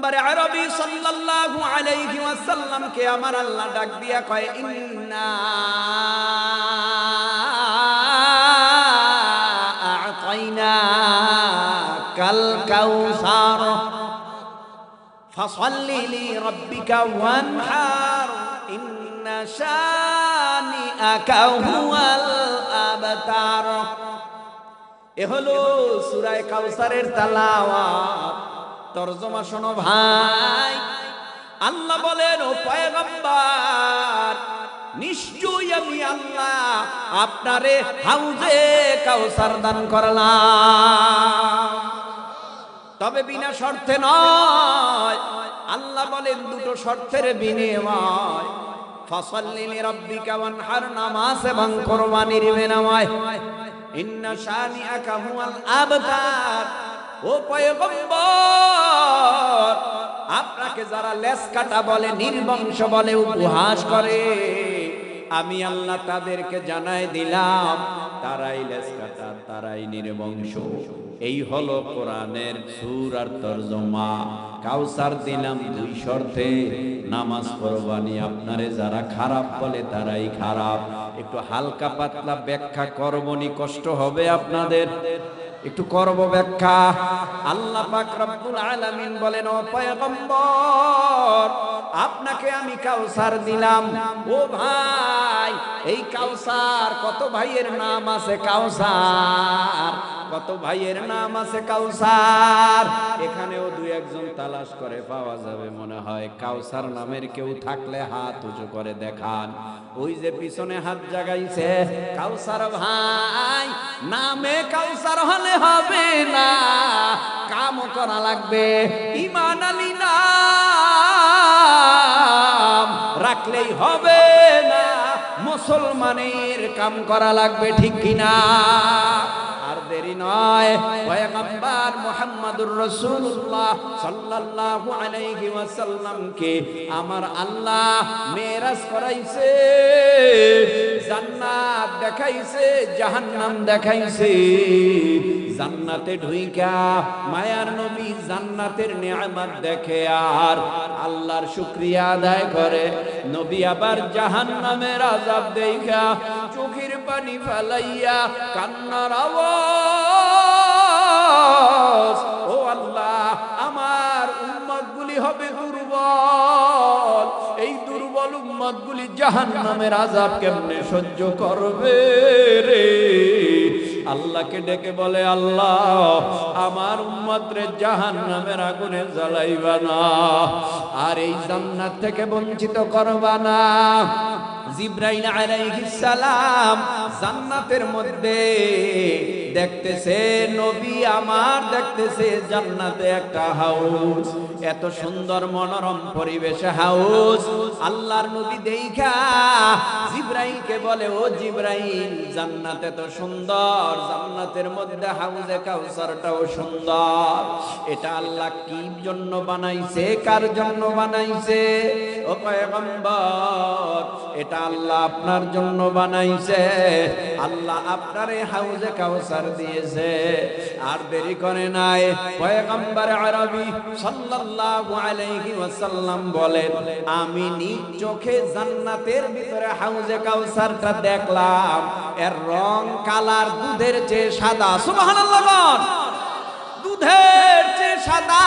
পয়গম্বর আরবি সাল্লাল্লাহু আলাইহি ওয়াসাল্লামকে আমার আল্লাহ ডাক দিয়া কয় ইন্না আ'তাইনা কাল কাউসার ফাসাল্লি লিরাব্বিকা ওয়ানহার ইন্না শানিআকা হুয়াল আবতার। এ হলো সূরা কাউসারের তেলাওয়াত। তরজমা শোনো ভাই। আল্লাহ বলেন, ও পয়গম্বর, নিশ্চয়ই আমি আল্লাহ আপনারে হাউজে কাউসার দান করলাম, তবে বিনা শর্তে নয়। আল্লাহ বলেন দুটো শর্তের বিনিময়। ফাসাল্লি লিরাব্বিকা ওয়ানহার, নামাজ এবং কুরবানির বিনিময়। ইন্না শানিআকা হুয়াল আবতার। ও পয়গম্বর, আপনাকে যারা লেস কাটা বলে, নির্বংশ বলে, উপহাস করে, আমি আল্লাহ তাদেরকে জানাই দিলাম তারাই লেস কাটা, তারাই নির্বংশ। এই হলো কোরআনের সূরার তরজমা। কাউসার দিলাম দুই শর্তে, নামাজ কুরবানি। আপনারে যারা খারাপ বলে তারাই খারাপ। একটু হালকা পাতলা ব্যাখ্যা করবনি, কষ্ট হবে আপনাদের, একটু করব ব্যাখ্যা। আল্লাহ পাক রব্বুল আলামিন বলেন, ও পয়গম্বর, আপনাকে আমি কাউসার দিলাম। ও ভাই, এই কাউসার, কত ভাইয়ের নাম আছে কাউসার, কত ভাইয়ের নাম আছে কাউসার। এখানেও দুই একজন তালাশ করে পাওয়া যাবে মনে হয়। কাউসার নামের কেউ থাকলে হাত উঁচু করে দেখান। ওই যে পিছনে হাত জাগাইছে, কাউসার ভাই, নামে কাউসার হলে হবে না, কামও করা লাগবে। ঈমান আলী নাম রাখলেই হবে না, মুসলমানের কাম করা লাগবে, ঠিক কিনা? আর দেরি নয়, পয়গম্বর মুহাম্মদুর রাসূলুল্লাহ সাল্লাল্লাহু আলাইহি ওয়াসাল্লামকে আমার আল্লাহ মেরাজ করাইছে, জান্নাত দেখাইছে, জাহান্নাম দেখাইছে। জান্নাতে ঢুইকা মায়ার নবী জান্নাতের নিয়ামত দেখে আর আল্লাহর শুকরিয়া আদায় করে। নবী আবার জাহান্নামের আযাব দেখা চোখের পানি ফেলাইয়া কান্নার আওয়াজ, ও আল্লাহ, আমার উম্মতগুলি হবে দুর্বল, এই দুর্বল উম্মতগুলি জাহান্নামের আযাব কেমনে সহ্য করবে রে? আল্লাহকে ডেকে বলে, আল্লাহ, আমার উম্মতরে জাহান্নামের আগুনে জ্বালাইবা না, আর এই জান্নাত থেকে বঞ্চিত করবা না। জিবরাইল আলাইহিস সালাম জান্নাতের মধ্যে দেখতেছে, নবী আমার দেখতেছে জান্নাতে একটা হাউস, এত সুন্দর মনোরম পরিবেশে হাউস। আল্লাহর নবী দেখা জিবরাইলকে বলে, ও জিবরাইল, জান্নাতে তো সুন্দর, জান্নাতের মধ্যে হাউজে কাউসারটাও সুন্দর, এটা আল্লাহ কি জন্য বানাইছে, কার জন্য বানাইছে? ও পয়গম্বর, এটা আল্লাহ আপনার জন্য বানাইছে, আল্লাহ আপনার এই হাউজে কাউসার দিয়েছে। আর দেরি করে নাই, পয়গম্বর আরবি সাল্লাল্লাহু আলাইহি ওয়াসাল্লাম বলেন, আমি নিজ চোখে জান্নাতের ভিতরে হাউজে কাউসারটা দেখলাম, এর রং কালার দুধের চেয়ে সাদা। সুবহানাল্লাহ, দুধের চেয়ে সাদা,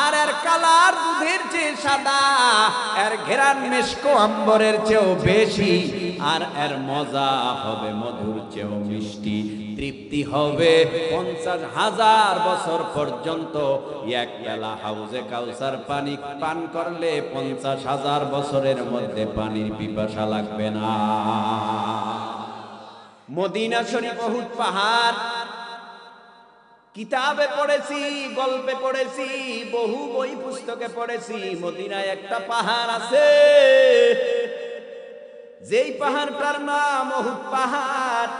আর এর কালার দুধের চেয়ে সাদা, এর ঘেরান মিশক আম্বরের চেয়েও বেশি, আর এর মজা হবে মধুর চেয়েও মিষ্টি। তৃপ্তি হবে 50,000 বছর পর্যন্ত। এক বেলা হাউজে কাউসার পানি পান করলে 50,000 বছরের মধ্যে পানির পিপাসা লাগবে না। মদিনা শরীফ, উহুদ পাহাড়, কিতাবে পড়েছি, গল্পে পড়েছি, বহু বই পুস্তকে পড়েছি। মদিনায় একটা পাহাড় আছে, যেই পাহাড়টার নাম উহুদ পাহাড়।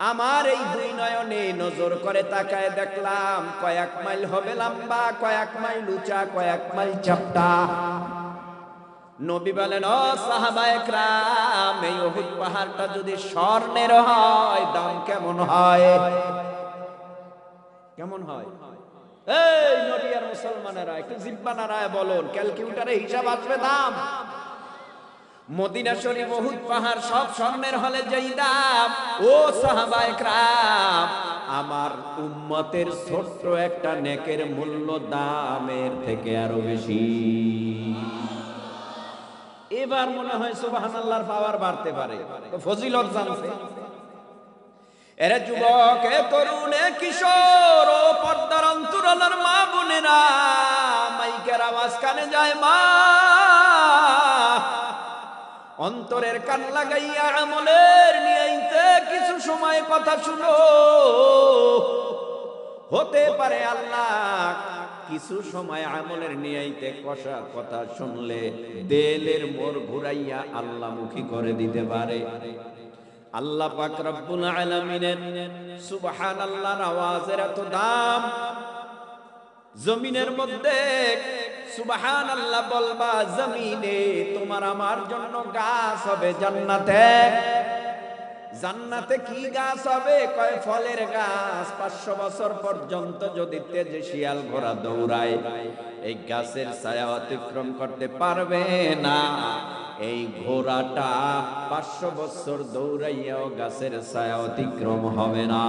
আমার এই দুই নয়নে নজর করে তাকায় দেখলাম, কয়েক মাইল হবে লম্বা, কয়েক মাইল উঁচা, কয়েক মাইল চাপটা। নবী বলেন, ও সাহাবায়ে কেরাম, এই উহুদ পাহাড়টা যদি স্বর্ণের হয়, দাম কেমন হয়? কেমন হয়? এই নবী আর মুসলমানেরা একটু জিহ্বা নাড়ায় বলুন, ক্যালকুলেটরে হিসাব আসবে দাম। মদিনা শরীফ, উহুদ পাহাড় সব স্বর্ণের হলে যেই দাম, ও সাহাবায়ে কেরাম, আমার উম্মতের ছোট্ট একটা নেকের মূল্য দামের থেকে আরো বেশি। এবার মনে হয় সুবহানাল্লাহর পাওয়ার বাড়তে পারে, তো ফজিলত জানছে। এরে যুবক, এ তরুণ, এ কিশোর, ও পর্দার অন্তরালের মা বোনেরা, মাইকের আওয়াজ কানে যায় মা, অন্তরের কান লাগাইয়া আমলের নিয়াইতে কিছু সময় কথা শুনো। হতে পারে আল্লাহ কিছু সময় আমলের নিয়াইতে কষা কথা শুনলে দেলের মোড় ঘুরাইয়া আল্লাহমুখী করে দিতে পারে। আল্লাহ পাক রব্বুল আলামিনের সুবহানাল্লাহর আওয়াজের এত দাম, জমিনের মধ্যে সুবহানাল্লাহ বলবা, জমিনে তোমার আমার জন্য গাছ হবে জান্নাতে। জান্নাতে কি গাছ হবে? কয় ফলের গাছ। 500 বছর পর্যন্ত যদি তেজে শিয়াল ঘোড়া দৌড়ায়, এই গাছের ছায়া অতিক্রম করতে পারবে না। এই ঘোড়াটা 500 বছর দৌড়াইয়াও গাছের ছায়া অতিক্রম হবে না।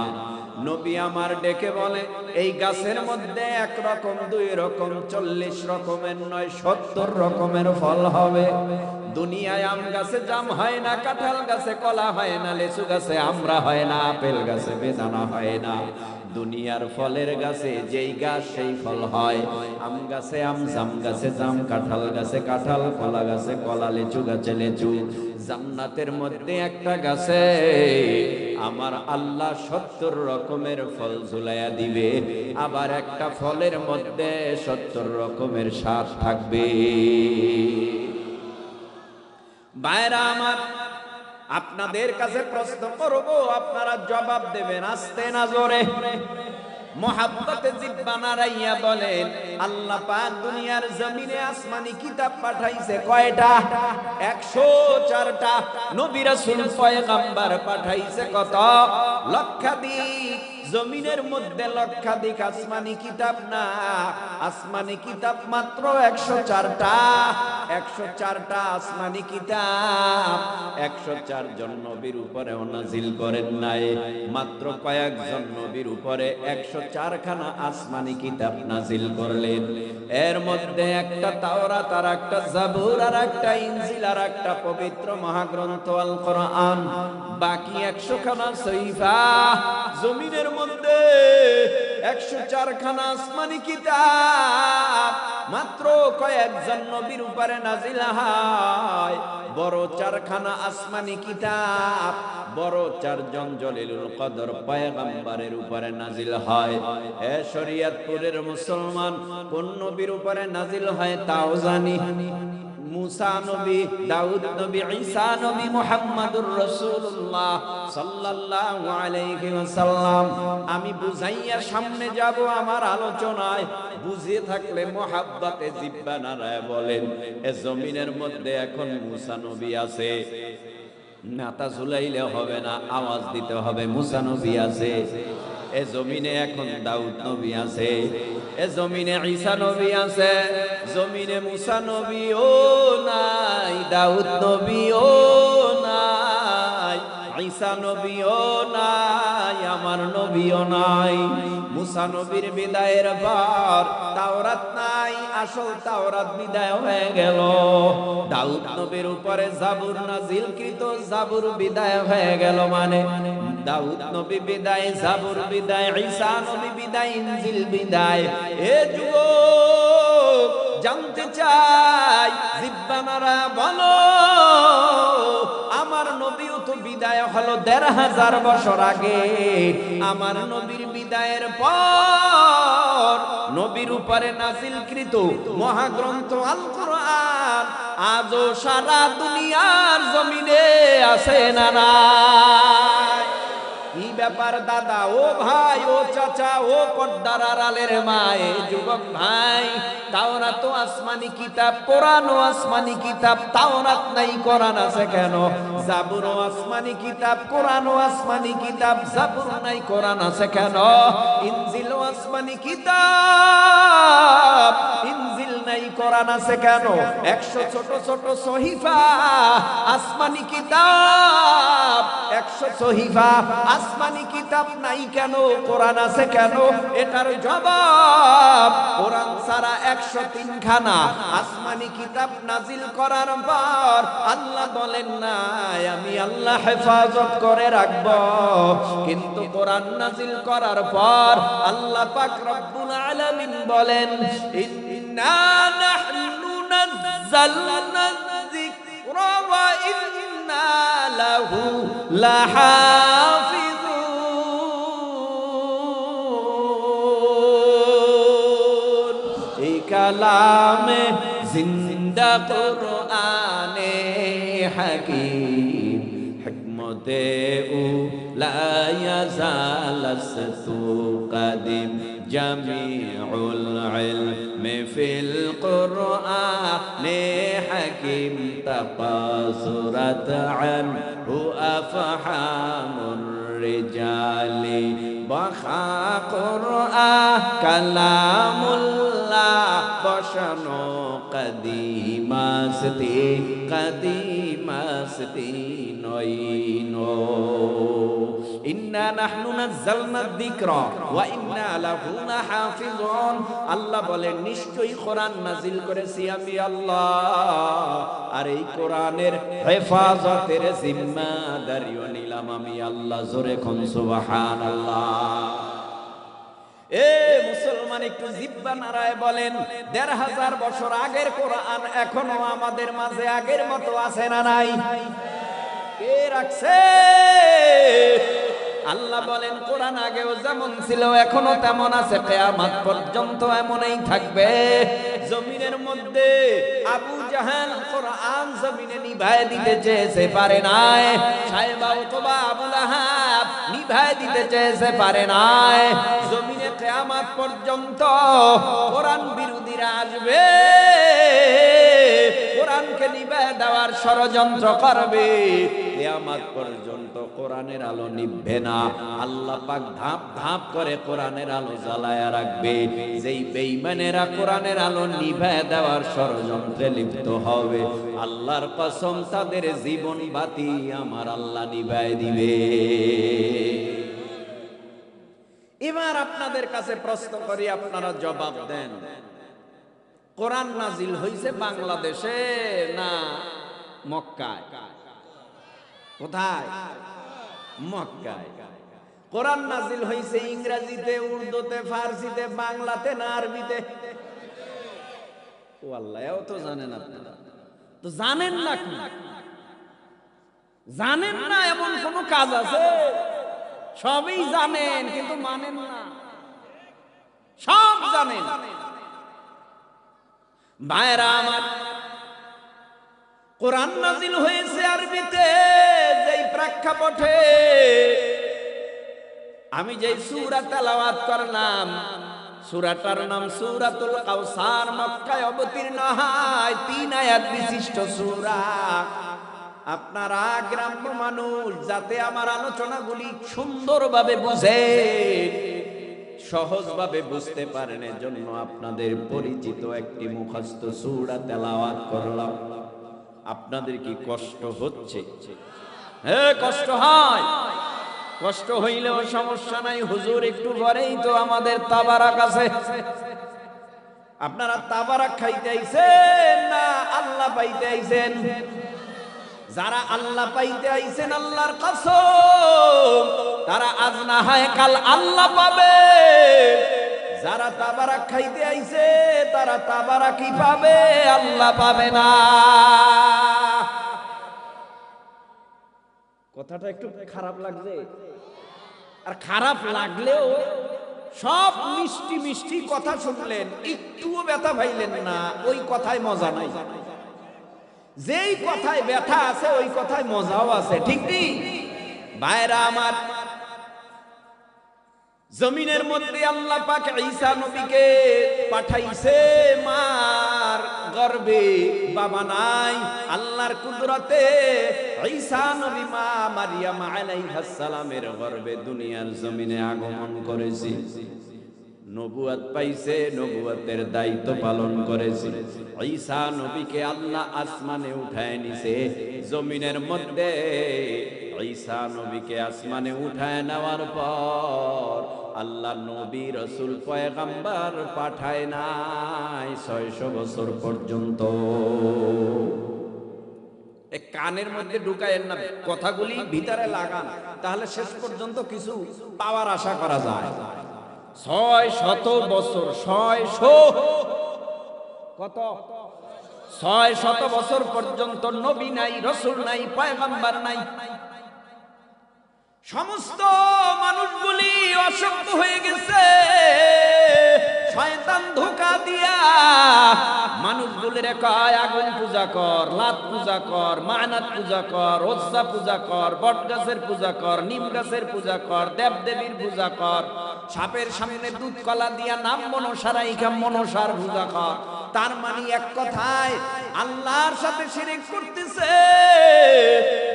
নবী আমার ডেকে বলে, এই গাছের মধ্যে 1 রকম 2 রকম 40 রকমের নয় 70 রকমের ফল হবে। দুনিয়ায় আম গাছে জাম হয় না, কাঁঠাল গাছে কলা হয় না, লেচু গাছে আমড়া হয় না, আপেল গাছে বেদানা হয় না। দুনিয়ার ফলের গাছে যেই গাছ সেই ফল হয়। আম গাছে আম, জাম গাছে জাম, কাঁঠাল গাছে কাঁঠাল, কলা গাছে কলা, লেচু গাছে লেচু। জান্নাতের মধ্যে একটা গাছে আমার আল্লাহ 70 রকমের ফল ঝুলাইয়া দিবে, আবার একটা ফলের মধ্যে 70 রকমের স্বাদ থাকবে। ভাইরা আমার, আপনাদের কাছে প্রশ্ন করব, আপনারা জবাব দেবেন আস্তে না জোরে। মোহাব্বতে জিহ্বা নাড়াইয়া বলেন, আল্লাহ পাক দুনিয়ার জমিনে আসমানি কিতাব পাঠাইছে কয়টা? 104টা। নবী রাসূল পয়গম্বর পাঠাইছে কত? লক্ষাধিক। জমিনের মধ্যে লক্ষাধিক আসমানি কিতাব না, আসমানি কিতাব মাত্র 104টা। 104টা আসমানি কিতাব 104 জন নবীর উপরে নাজিল করেন নাই, মাত্র কয়েকজন নবীর উপরে 104 খানা আসমানি কিতাব নাজিল করলেন। এর মধ্যে একটা তাওরাত, আর একটা জাবুর, আর একটা ইনজিল, আর একটা পবিত্র মহাগ্রন্থ আল কোরআন। বাকি 100 খানা সহিফা। জমিনের মধ্যে 104 খানা আসমানি কিতাব মাত্র কয়েকজন নবীর উপরে নাজিল হয়। বড় 4 খানা আসমানি কিতাব বড় 4 জন জলিলুল কদর পয়গম্বরের উপরে নাজিল হয়। এ শরীয়তপুরের মুসলমান, কোন নবীর উপরে নাজিল হয় তাও জানি? মুসা নবী, দাউদ নবী, ঈসা নবী, মুহাম্মাদুর রাসূলুল্লাহ সাল্লাল্লাহু আলাইহি ওয়াসাল্লাম। আমি বুঝাইয়া সামনে যাব আমার আলোচনায়, বুঝিয়ে থাকলে মুহাব্বতে জিহ্বা নাড়ায় বলেন, এ জমিনের মধ্যে এখন মুসা নবী আছে। মাথা ঝুলাইলে হবে না, আওয়াজ দিতে হবে মুসা নবী আছে। এ জমিনে এখন দাউদ নবী আছে, এ জমিনে ঈসা নবী আছে। জমিনে মুসা নবীও নাই, দাউদ নবীও নাই, ঈসা নবীও নাই, আমার নবীও নাই। মুসা নবীর বিদায়ের পর তাওরাত নাই, আসল তাওরাত বিদায় হয়ে গেল। দাউদ নবীর উপরে জাবুর নাজিলকৃত, জাবুর বিদায় হয়ে গেল। মানে দাউদ নবী বিদায়, জাবুর বিদায়, ঈসা নবী বিদায়, ইনজিল বিদায়। এ যুবক জানতে চাই, জিহ্বা নাড়া বলো, আমার নবীও তো বিদায় হলো 1500 বছর আগে। আমার নবীর বিদায়ের পর নবীর উপরে নাজিলকৃত মহাগ্রন্থ আল কোরআন আজও সারা দুনিয়ার জমিনে আছে না নাই? কি ব্যাপার দাদা, ও ভাই, ও চাচা, ও পর্দার আড়ালের মা, এ যুবক ভাই, তাওরাত তো আসমানি কিতাব, কোরআন ও আসমানি কিতাব। তাওরাত নাই, কোরআন আছে কেন? জাবুর ও আসমানি কিতাব, কোরআন ও আসমানি কিতাব। জাবুর নাই, কোরআন আছে কেন? ইনজিল ও আসমানি কিতাব, কোরআন আছে কেন? 100 ছোট ছোট সহিফা আসমানি কিতাব, 100 সহিফা আসমানি কিতাব নাই কেন, কোরআন আছে কেন? এটার জবাব, কোরআন ছাড়া 103 খানা আসমানি কিতাব নাজিল করার পর আল্লাহ বলেন না আমি আল্লাহ হেফাজত করে রাখব, কিন্তু কোরআন নাজিল করার পর আল্লাহ পাক রব্বুল আলামিন বলেন ইন্না নাহনু নাযালনা যিকরা ওয়া ইন্না লাহু লাহাফিজুন। এই কালামে জিন্দা কুরআনে হাকীম হিকমতে ও লা ইয়াজালাসতু কাদিম জামিউল ইলমি ফিল কুরআনে হাকীম তাকাসুরাত আনহু আফহামুর রিজালি বাখা কুরআন কালামুল্লাহ বসানো কদিমাস্তি নয়নো। ইন্না নাহনু নাযালনা যিকরা ওয়া ইন্না লাহু লাহাফিজুন। আল্লাহ বলেন নিশ্চয়ই কোরআন নাজিল করেছি আমি আল্লাহ, আর এই কোরআনের হেফাজতের জিম্মাদারিও নিলাম আমি আল্লাহ। জোরে কোন সুবহানাল্লাহ। এ মুসলমান একটু জিহ্বা নাড়ায় বলেন ১৫০০ বছর আগের কোরআন এখনো আমাদের মাঝে আগের মতো আছে না নাই? কে রাখছে? আল্লাহ বলেন কোরআন আগেও যেমন ছিল এখনো তেমন আছে, কিয়ামত পর্যন্ত এমনই থাকবে। জমিনের মধ্যে আবু জাহেল কোরআন জমিনে নিভায় দিতে চেয়েছে, পারে নাই। সাহেবা উতবা আবু লাহাব নিভায় দিতে চেয়েছে, পারে নাই। জমিনে কিয়ামত পর্যন্ত কোরআন বিরোধীরা আসবে, কোরআনকে নিভায় দেওয়ার ষড়যন্ত্র করবে। কিয়ামত পর্যন্ত কোরআনের আলো নিভবে না। আল্লাহ পাক ধাপ ধাপ করে কোরআনের আলো জ্বালায়া রাখবে। যেই বেঈমানেরা কোরআনের আলো নিভায় দেওয়ার ষড়যন্ত্রে লিপ্ত হবে, আল্লাহর কসম তাদের জীবন বাতি আমার আল্লাহ নিভায় দিবে। এবার আপনাদের কাছে প্রশ্ন করি, আপনারা জবাব দেন। কোরআন নাজিল হইছে বাংলাদেশে না মক্কায়? কোথায়? মক্কায়। কোরআন নাজিল হইছে ইংরেজিতে, উর্দুতে, ফার্সিতে, বাংলাতে না আরবিতে? ও আল্লাহ, এও তো জানেন আপনারা। তো জানেন না কি? জানেন না এমন কোন কাজ আছে? সবই জানেন কিন্তু মানেন না। সব জানেন। ভাইরা আমার, কোরআন নাজিল হয়েছে আরবিতে। যেই প্রেক্ষাপটে আমি যেই সূরা তেলাওয়াত করলাম, সূরাটার নাম সূরাতুল কাউসার, মক্কায় অবতীর্ণ হয়। ৩ আয়াত বিশিষ্ট সূরা। আপনারা গ্রাম্য মানুষ, যাতে আমার আলোচনাগুলি সুন্দরভাবে বুঝেন, সহজভাবে বুঝতে পারেন, এজন্য আপনাদের পরিচিত একটি মুখস্থ সূরা তেলাওয়াত করলাম। আপনাদের কি কষ্ট হচ্ছে? হ্যাঁ, কষ্ট হয়। কষ্ট হইলেও সমস্যা নাই, হুজুর একটু পরেই তো আমাদের তাবারাক আছে। আপনারা তাবারাক খাইতে আইছেন না আল্লাহ পাইতে আইছেন? যারা আল্লাহ পাইতে আইছেন, আল্লাহর কসম, তারা আজ না হয় কাল আল্লাহ পাবে। যারা তাবারাক খাইতে আইছে, তারা তাবারাকই পাবে, আল্লাহ পাবে না। কথাটা একটু খারাপ লাগছে। আর খারাপ লাগলেও সব মিষ্টি মিষ্টি কথা শুনলেন, একটুও ব্যথা পাইলেন না, ওই কথায় মজা নাই। যেই কথায় ব্যথা আছে ওই কথায় মজাও আছে, ঠিক নেই? ভাইরা আমার, জমিনের মধ্যে আল্লাহ পাক ঈসা নবীকে পাঠাইছে মার গর্ভে, বাবা নাই। আল্লাহর কুদরতে ঈসা নবী মা মারিয়াম আলাইহিস সালামের গর্ভে দুনিয়ার জমিনে আগমন করেছে। নবুয়ত পাইছে, নবুয়তের দায়িত্ব পালন করেছে। ঈসা নবীকে আল্লাহ আসমানে উঠায় নিছে। জমিনের মধ্যে ঈসা নবীকে আসমানে উঠায় নেওয়ার পর আল্লাহ নবী রাসূল পয়গম্বর পাঠায় নাই 600 বছর পর্যন্ত। কানের মধ্যে ঢুকায়েন না, কথাগুলি ভিতরে লাগান, তাহলে শেষ পর্যন্ত কিছু পাওয়ার আশা করা যায়। 600 বছর, 600 বছর পর্যন্ত নবী নাই, রাসূল নাই, পয়গম্বর নাই। সমস্ত মানুষগুলি অসভ্য হয়ে গেছে। শয়তান ধোঁকা দিয়া মানুষগুলিরে কয় আগুন পূজা কর, লাত পূজা কর, মানাত পূজা কর, ওজ্জা পূজা কর, বটগাছের পূজা কর, নিম গাছের পূজা কর, দেবদেবীর পূজা কর, সাপের সামনে দুধ কলা দিয়া নাম মনসা রাইখা মনসার পূজা কর। তার মানে এক কথায় আল্লাহর সাথে শিরক করতেছে।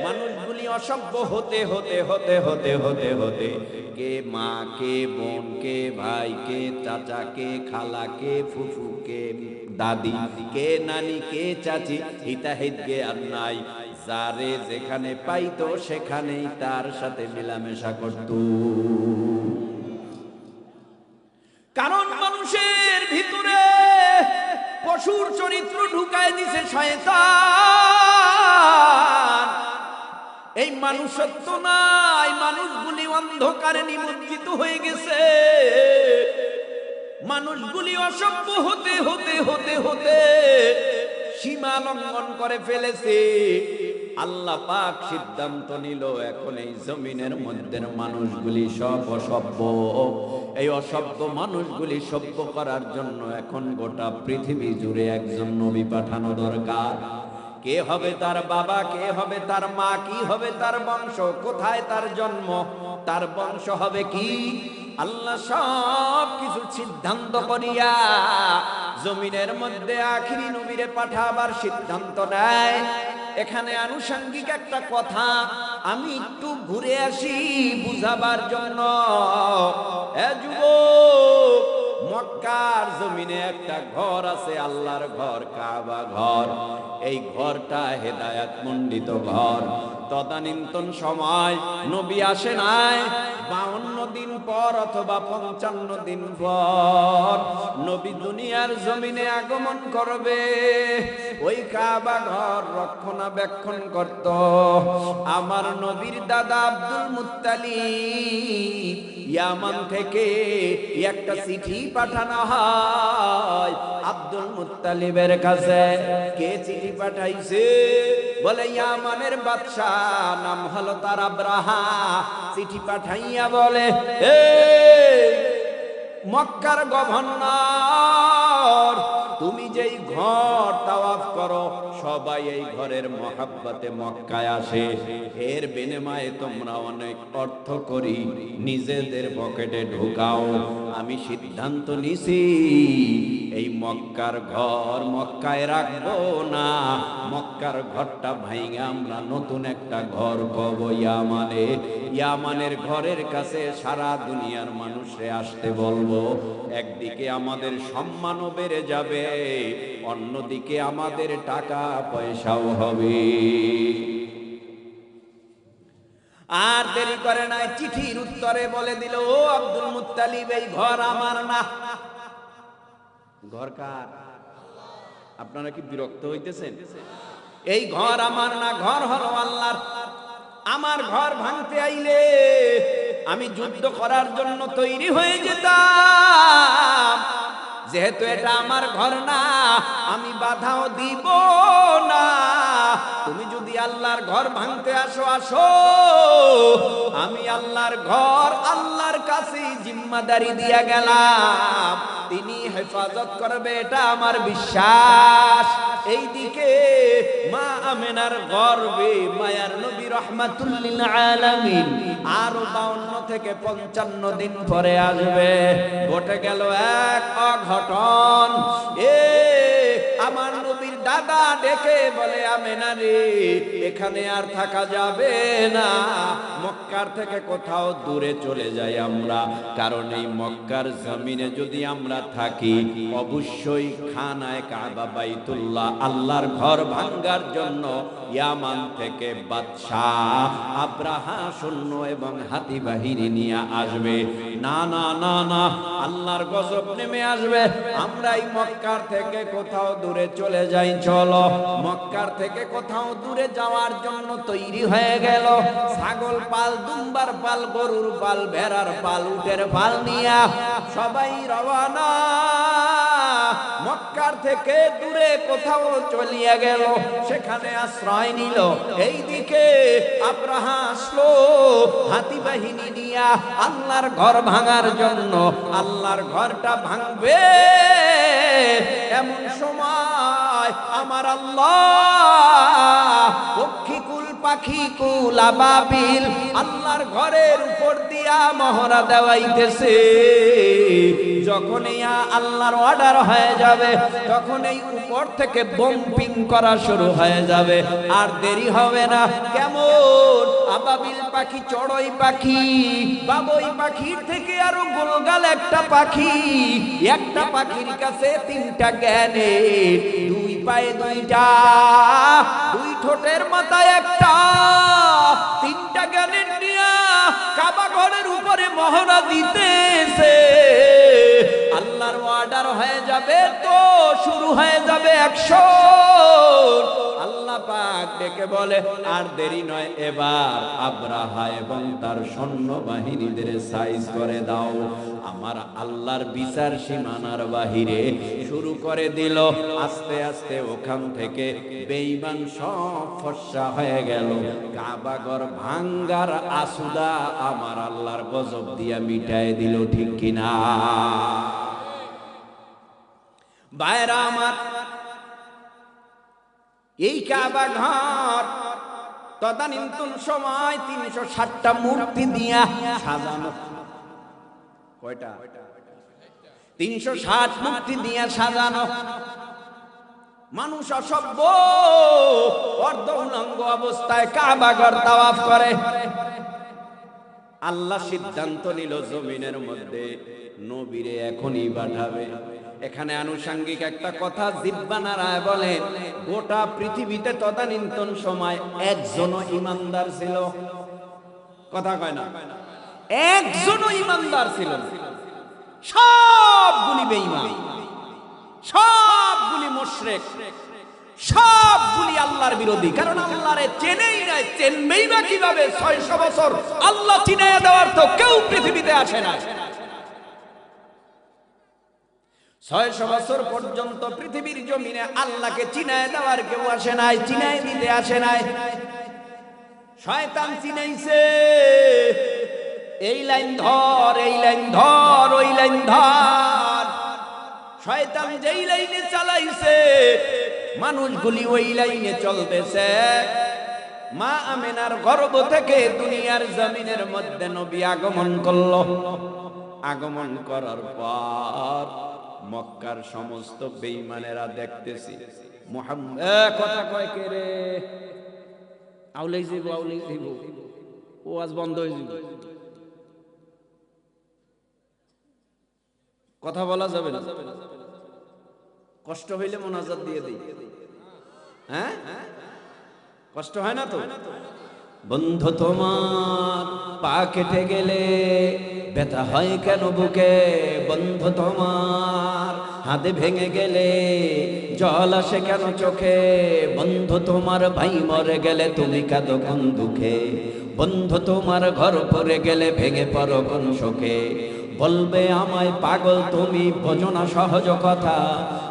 মানুষগুলি অসভ্য হতে হতে হতে হতে হতে হতে কে মা, কে বোন, কে ভাই, কে চাচা, কে খালা, কে ফুফু, কে দাদি, কে নানি, কে চাচি, হিতাহিত গে আর নাই। যারে যেখানে পাইতো সেখানেই তার সাথে মেলামেশা করত। কারণ মানুষের ভিতরে পশুর চরিত্র ঢুকায় দিছে শয়তান। এই মানুষত্ব নাই, মানুষগুলি অন্ধকারে নিমজ্জিত হয়ে গেছে। মানুষগুলি অসভ্য হতে হতে হতে হতে সীমা লঙ্ঘন করে ফেলেছে। আল্লাহ পাক সিদ্ধান্ত নিল এখন এই জমিনের মধ্যে মানুষগুলি সব অসভ্য। এই অসভ্য মানুষগুলি সভ্য করার জন্য এখন গোটা পৃথিবী জুড়ে একজন নবী পাঠানো দরকার। কে হবে তার বাবা, কে হবে তার মা, কি হবে তার বংশ, কোথায় তার জন্ম, তার বংশ হবে কি, আল্লাহ সব কিছু সিদ্ধান্ত করিয়া জমিনের মধ্যে আখিরি নবীরে পাঠাবার সিদ্ধান্ত নেয়। এখানে আনুষঙ্গিক একটা কথা আমি একটু ঘুরে আসি বুঝাবার জন্য। এ যুবক, মক্কার জমিনে একটা ঘর আছে, আল্লাহর ঘর, কাবা ঘর। এই ঘরটা হেদায়াত মণ্ডিত ঘর। তদানীন্তন সময় নবী আসে নাই, 52 দিন পর অথবা 55 দিন পর নবী দুনিয়ার জমিনে আগমন করবে। ওই কাবা ঘর রক্ষণাবেক্ষণ করত আমার নবীর দাদা আব্দুল মুত্তালিব। ইয়ামান থেকে একটা চিঠি পাঠানো হয় আব্দুল মুত্তালিবের কাছে। কে চিঠি পাঠাইছে? বলে ইয়ামানের বাদশা, নাম হলো তার আব্রাহা। চিঠি পাঠাইয়া বলে, মক্কার গভর্নর, তুমি যেই ঘর তাওয়াফ করো সবাই এই ঘরের মহাব্বতে মক্কায় আসে। এর বিনিময়ে তোমরা অনেক অর্থ করি নিজেদের পকেটে ঢুকাও। আমি সিদ্ধান্ত নিছি এই মক্কার ঘর মক্কায় রাখবো না। মক্কার ঘরটা ভাঙে আমরা নতুন একটা ঘর কব ইয়ামানে। ইয়ামানের ঘরের কাছে সারা দুনিয়ার মানুষে আসতে বলবো। একদিকে আমাদের সম্মানও বেড়ে যাবে, অন্যদিকে আমাদের টাকা পয়সাও হবে। আর দেরি করে নাই, চিঠির উত্তরে বলে দিল, ও আব্দুল মুত্তালিব, এই ঘর আমার না। ঘর কার? আপনারা কি বিরক্ত হইতেছেন? এই ঘর আমার না, ঘর হলো আল্লাহর। আমার ঘর ভাঙতে আইলে আমি যুদ্ধ করার জন্য তৈরি হয়ে যেতাম। যেহেতু এটা আমার ঘর না, আমি বাধাও দিব না। তুমি যদি আল্লাহর ঘর ভাঙতে আসো, আসো। আমি আল্লাহর ঘর আল্লাহর কাছে জিম্মাদারি দিয়া গেলাম, তিনি হেফাজত করবে, এটা আমার বিশ্বাস। এইদিকে মা আমেনার গর্ভে মায়ার নবী রাহমাতুল লিল আলামিন আরো 52 থেকে 55 দিন পরে আসবে। ঘটে গেল এক অঘটন। আমার নবীর দাদা দাদা ডেকে বলে আমেনা রে, এখানে আর থাকা যাবে না, মক্কার থেকে কোথাও দূরে চলে যাই আমরা। কারণ এই মক্কার জমিনে যদি আমরা থাকি, অবশ্যই খানায়ে কাবা বাইতুল্লাহ আল্লাহর ঘর ভাঙ্গার জন্য ইয়ামান থেকে বাদশাহ আব্রাহা সৈন্য এবং হাতি বাহিনী নিয়ে আসবে। না না না না, আল্লাহর গজব নেমে আসবে। আমরা এই মক্কার থেকে কোথাও দূরে চলে যাই। চলো, মক্কার থেকে কোথাও দূরে যাওয়ার জন্য তৈরি হয়ে গেল। ছাগল পাল, দুম্বার পাল, গরুর পাল, ভেড়ার পাল, উটের পাল নিয়ে সবাই রওনা। মক্কার থেকে দূরে কোথাও চলিয়া গেল, সেখানে আশ্রয় নিল। এইদিকে আব্রাহা আসলো হাতি বাহিনী নিয়া আল্লাহর ঘর ভাঙার জন্য। আল্লাহর ঘরটা ভাঙবে এমন সময় আমার আল্লাহ পক্ষীকুল পাখিকুল আবাবিল আল্লাহর ঘরের উপর দিয়া মহড়া দেওয়াইতেছে। যখন আল্লাহর অর্ডার হয়ে যাবে, তখন এই উপর থেকে বম্পিং করা শুরু হয়ে যাবে। আর দেরি হবে না। কেমন আবাবিল পাখি, চড়ুই পাখি, বাবুই পাখির থেকে আরো গোলগাল একটা পাখি। একটা পাখির কাছে তিনটা জ্ঞানে, দুই পায়ে দুইটা, দুই ঠোঁটের মাথায় একটা, তিনটা জ্ঞানের নিয়া কাবা ঘরের উপরে মহড়া দিতেছে। আল্লাহর অর্ডার হয়ে যাবে তো শুরু হয়ে যাবে অ্যাকশন। আল্লাহ পাক ডেকে বলে আর দেরি নয়, এবার আব্রাহা এবং তার সৈন্য বাহিনীদের সাইজ করে দাও। আমার আল্লাহর বিচার সীমানার বাহিরে শুরু করে দিল। আস্তে আস্তে ওখান থেকে বেঈমান সব ফর্সা হয়ে গেল। কাবা ঘর ভাঙ্গার আসুদা আমার আল্লাহর গজব দিয়া মিটায় দিল। ঠিক কিনা ভাইরা আমার? এই কাবা ঘর তদানীন্তন সময় 360টা মূর্তি দিয়া সাজানো। কয়টা? 360 মূর্তি দিয়া সাজানো। মানুষ অসভ্য অর্ধ উলঙ্গ অবস্থায় কাবা ঘর তাওয়াফ করে। আল্লাহ সিদ্ধান্ত নিল জমিনের মধ্যে নবীরে এখনই পাঠাবে। এখানে আনুষঙ্গিক একটা কথা জিহ্বা নাড়ায় বলেন, গোটা পৃথিবীতে তদানীন্তন সময় একজনও ইমানদার ছিল। কথা কয় না, একজনও ইমানদার ছিল না। সবগুলি বেঈমান, সবগুলি মুশরিক, সবগুলি আল্লাহর বিরোধী। কারণ আল্লাহরে চেনেই নাই, চেনবেই না কিভাবে? 600 বছর আল্লাহ চিনাইয়া দেওয়ার তো কেউ পৃথিবীতে আসে না। 600 বছর পর্যন্ত পৃথিবীর জমিনে আল্লাহকে চিনায় দেওয়ার কেউ আসে নাই, চিনায় দিতে আসে নাই। শয়তান চিনাইছে, এই লাইন ধর, এই লাইন ধর, ওই লাইন ধর। শয়তান যেই লাইনে চালাইছে, মানুষগুলি ওই লাইনে চলতেছে। মা আমেনার গর্ভ থেকে দুনিয়ার জমিনের মধ্যে নবী আগমন করলো। আগমন করার পর মক্কার সমস্ত বেঈমানেরা দেখতেছি মুহাম্মদ কথা কয় কে রে, আউলাই যাইব, আউলাই যাইব, ও আজ বন্ধ হয়ে যাবে, কথা বলা যাবে না। কষ্ট হইলে মোনাজাত দিয়ে দিই। হ্যাঁ, কষ্ট হয় না তো? বন্ধু তোমার পা কেটে গেলে ব্যথা হয় কেন বুকে? বন্ধু তোমার হাতে ভেঙে গেলে জল আসে কেন চোখে? বন্ধু তোমার ভাই মরে গেলে তুমি কাঁদো কোন দুঃখে? বন্ধু তোমার ঘর পড়ে গেলে ভেঙে পড়ো কোন শোকে? বলবে আমায় পাগল তুমি, বোঝো না সহজ কথা,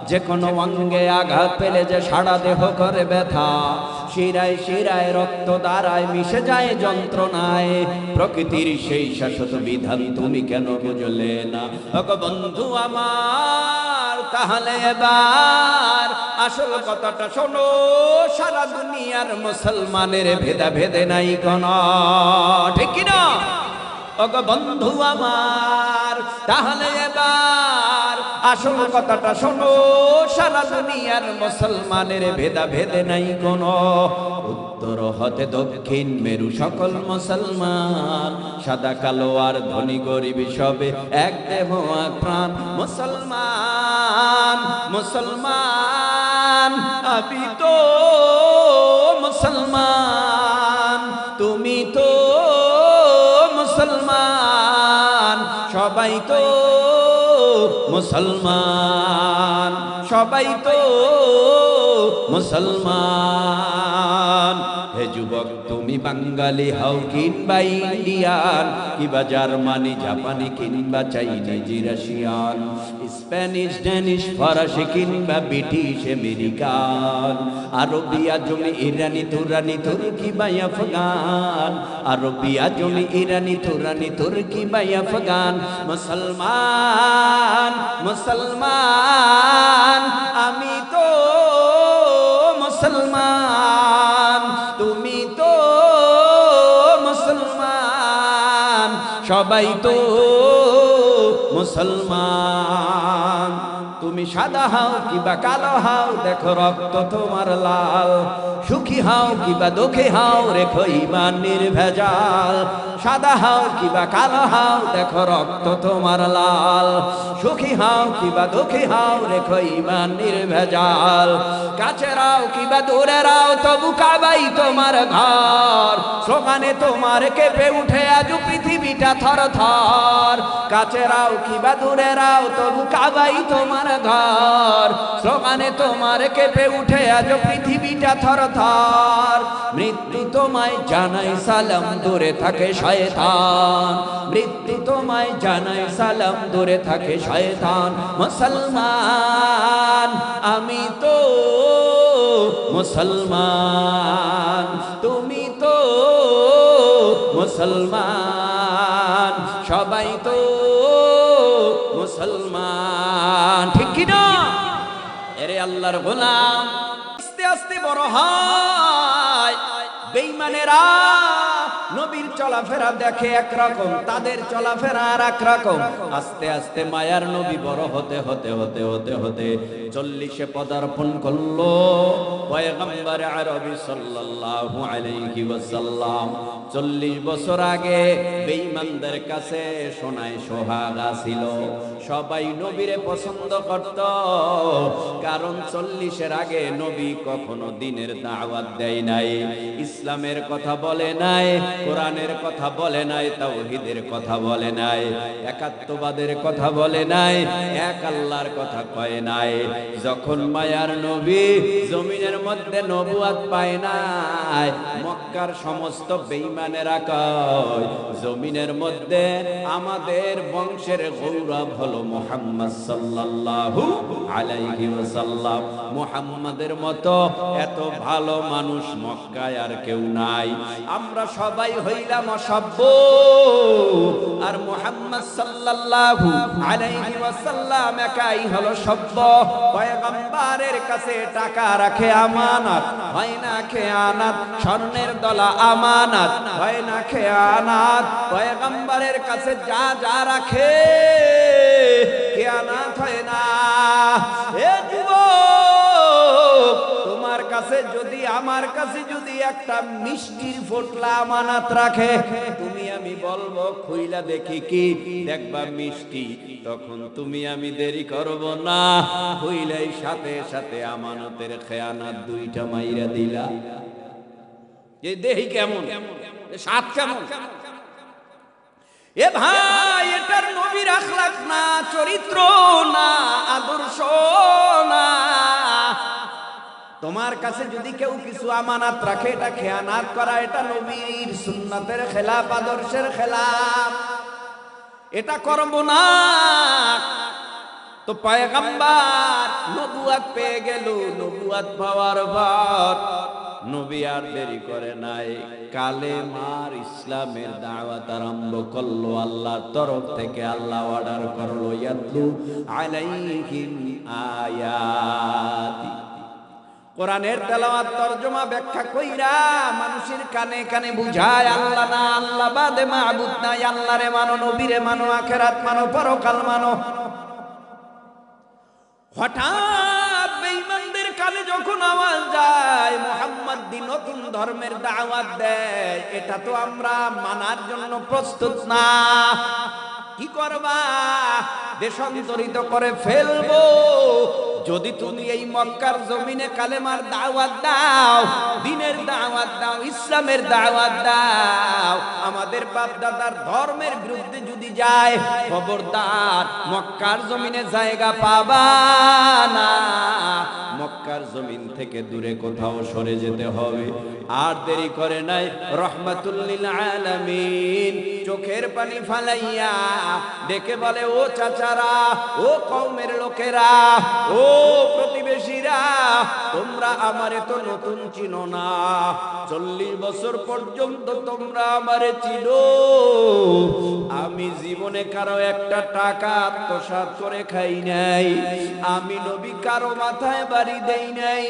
যে কোনো অঙ্গে আঘাত পেলে যে সারা দেহ করে ব্যথা। শিরায় শিরায় রক্ত দ্বারায় মিশে যায় যন্ত্রণায়, প্রকৃতির সেই শাশ্বত বিধান তুমি কেন বুঝলে না? ওগো বন্ধু আমার, তাহলে এবার আসল কথাটা শোনো। সারা দুনিয়ার মুসলমানের ভেদা ভেদে নাই কোন, ঠিক কিনা? ওগো বন্ধু আমার, তাহলে এবার আসল কথাটা শোনো, সারা দুনিয়ার মুসলমানের ভেদা ভেদে নাই কোনো, উত্তর হতে দক্ষিণ মেরু সকল মুসলমান, সাদা কালো আর ধনী গরিব সবে এক দেহ এক প্রাণ। মুসলমান মুসলমান আমি তো মুসলমান, তুমি তো মুসলমান, সবাই তো মুসলমান, সবাই তো মুসলমান। হে যুবক তুমি বাঙালি হও কিংবা ইন্ডিয়ান, কিংবা জার্মানি জাপানি কিংবা চাইনিজ রাশিয়ান, স্প্যানিশ ড্যানিশ ফরাসি কিংবা ব্রিটিশ আমেরিকান, আরবি আজমি ইরানি তুরানি তুর্কি বা আফগান, আরবি আজমি ইরানি তুরানি তুর্কি বা আফগান। মুসলমান মুসলমান আমি তো মুসলমান, তুমি তো মুসলমান, সবাই তো মুসলমান। তুমি সাদা হাও কিবা কালো হাও, দেখো রক্ত তোমার লাল, সুখী হাও কিবা দুঃখী হাও, রেখো ঈমান নির্ভেজাল। সাদা হাও কিবা কালো হাও, দেখো রক্ত তোমার লাল, সুখী হাও কিবা দুঃখী হাও, রেখো ঈমান নির্ভেজাল। কাছেরাও কিবা দূরেরাও, তবু কাবাই তোমার ঘর, স্লোগানে তোমার কেঁপে উঠে আজ পৃথিবীটা থর থর। কাছেরাও কিবা দূরেরাও, তবু কাবাই তোমার ঘর, স্লোগানে তোমার কেঁপে উঠে আজ পৃথিবীটা থর থর। মৃত্যু তোমায় জানাই সালাম, দূরে থাকে শয়তান, মৃত্যু তোমায় জানাই সালাম, দূরে থাকে শয়তান। মুসলমান আমি তো মুসলমান, তুমি তো মুসলমান, সবাই তো মুসলমান, ঠিক কি না? এরে আল্লাহর গোলাম আস্তে আস্তে বড় হয়, বেঈমানেরা নবীর চলাফেরা দেখে একরকম, তাদের চলাফেরা আর একরকম। আস্তে আস্তে মায়ার নবী বড় হতে হতে হতে হতে হতে 40-এ পদার্পণ করলো পয়গম্বর আরবি সাল্লাল্লাহু আলাইহি ওয়াসাল্লাম। 40 বছর আগে বেঈমানদের কাছে সোনায় সোহাগা ছিল, সবাই নবীরে পছন্দ করত, কারণ 40-এর আগে নবী কখনো দিনের দাওয়াত দেয় নাই, ইসলামের কথা বলে নাই, কোরআনের কথা বলে নাই, তাওহীদের কথা বলে নাই, একাত্মবাদের কথা বলে নাই, এক আল্লাহর কথা কয় নাই। যখন মায়ার নবী জমিনের মধ্যে নবুয়ত পায় নাই, মক্কার সমস্ত বেঈমানেরা কয় জমিনের মধ্যে আমাদের বংশের গৌরব হলো মুহাম্মদ সাল্লাল্লাহু আলাইহি ওয়াসাল্লাম, মুহাম্মাদের মতো এত ভালো মানুষ মক্কায় আর কেউ নাই, আমরা সবাই হইলাম অসভ্য, আর মুহাম্মদ সাল্লাল্লাহু আলাইহি ওয়াসাল্লাম একাই হলো সভ্য। পয়গম্বরের কাছে টাকা রাখে আমানত, হয় না খেয়ানাত, স্বর্ণের দলা আমানত, হয় না খেয়ানাত। পয়গম্বরের কাছে যা যা রাখে খেয়ানাত হয় না। এ যুবক তোমার কাছে যদি আমার কাছে যদি একটা মিষ্টির ফোঁটলা আমানত রাখে, তুমি আমি বলবো খুইলা দেখি কি, দেখবা মিষ্টি, তখন তুমি আমি দেরি করব না, খুইলাই সাথে সাথে আমানতের খেয়ানাত 2টা মাইরা দিলা। যে দেহি কেমন, স্বাদ কেমন। এ ভাই এটার নবীর আখলাক না, চরিত্র না, আদর্শ না। তোমার কাছে যদি কেউ কিছু আমানত রাখে, এটা খেয়ানাত করা, এটা নবীর সুন্নাতের খেলাফ, আদর্শের খেলাফ, এটা করব না। তো পয়গম্বর নবুয়ত পেয়ে গেল, নবুয়ত পাওয়ার পর নবী আর দেরি করে নাই, কালেমার ইসলামের দাওয়াত আরম্ভ করলো। আল্লাহর তরফ থেকে আল্লাহ অর্ডার করলো, ইয়াতলু আলাইহিম আয়াতি, কোরআনের তেলাওয়াত তরজমা ব্যাখ্যা কইরা মানুষের কানে কানে বুঝায়, আল্লাহ না, আল্লাহ বাদে মাবুদ নাই, আল্লাহরে মানো, নবীরে মানো, আখিরাত মানো, পরকাল মানো। হঠাৎ বেঈমানদের কানে যখন আওয়াজ যায় মুহাম্মদ দিন নতুন ধর্মের দাওয়াত দেয়, এটা তো আমরা মানার জন্য প্রস্তুত না। কি করবা? দেশান্তরিত করে ফেলবো। যদি তুমি এই মক্কার জমিনে কালেমার দাওয়াত দাও, দ্বীনের দাওয়াত দাও, ইসলামের দাওয়াত দাও, আমাদের বাপ দাদার ধর্মের বিরুদ্ধে যদি যায়, খবরদার মক্কার জমিনে জায়গা পাবা না। মক্কার জমিন থেকে দূরে কোথাও সরে যেতে হবে। আর দেরি করে নাই, রহমাতুল লিল আলামিন চোখের পানি ফালাইয়া ডেকে বলে, ও চাচারা, ও কওমের লোকেরা, ও প্রতিবেশীরা, তোমরা আমারে তো নতুন চিনো না। 40 বছর পর্যন্ত তোমরা আমারে চিনো। আমি জীবনে কারো একটা টাকা আত্মসাৎ করে খাই নাই। আমি নবী কারো মাথায় বাড়ি দেই নাই।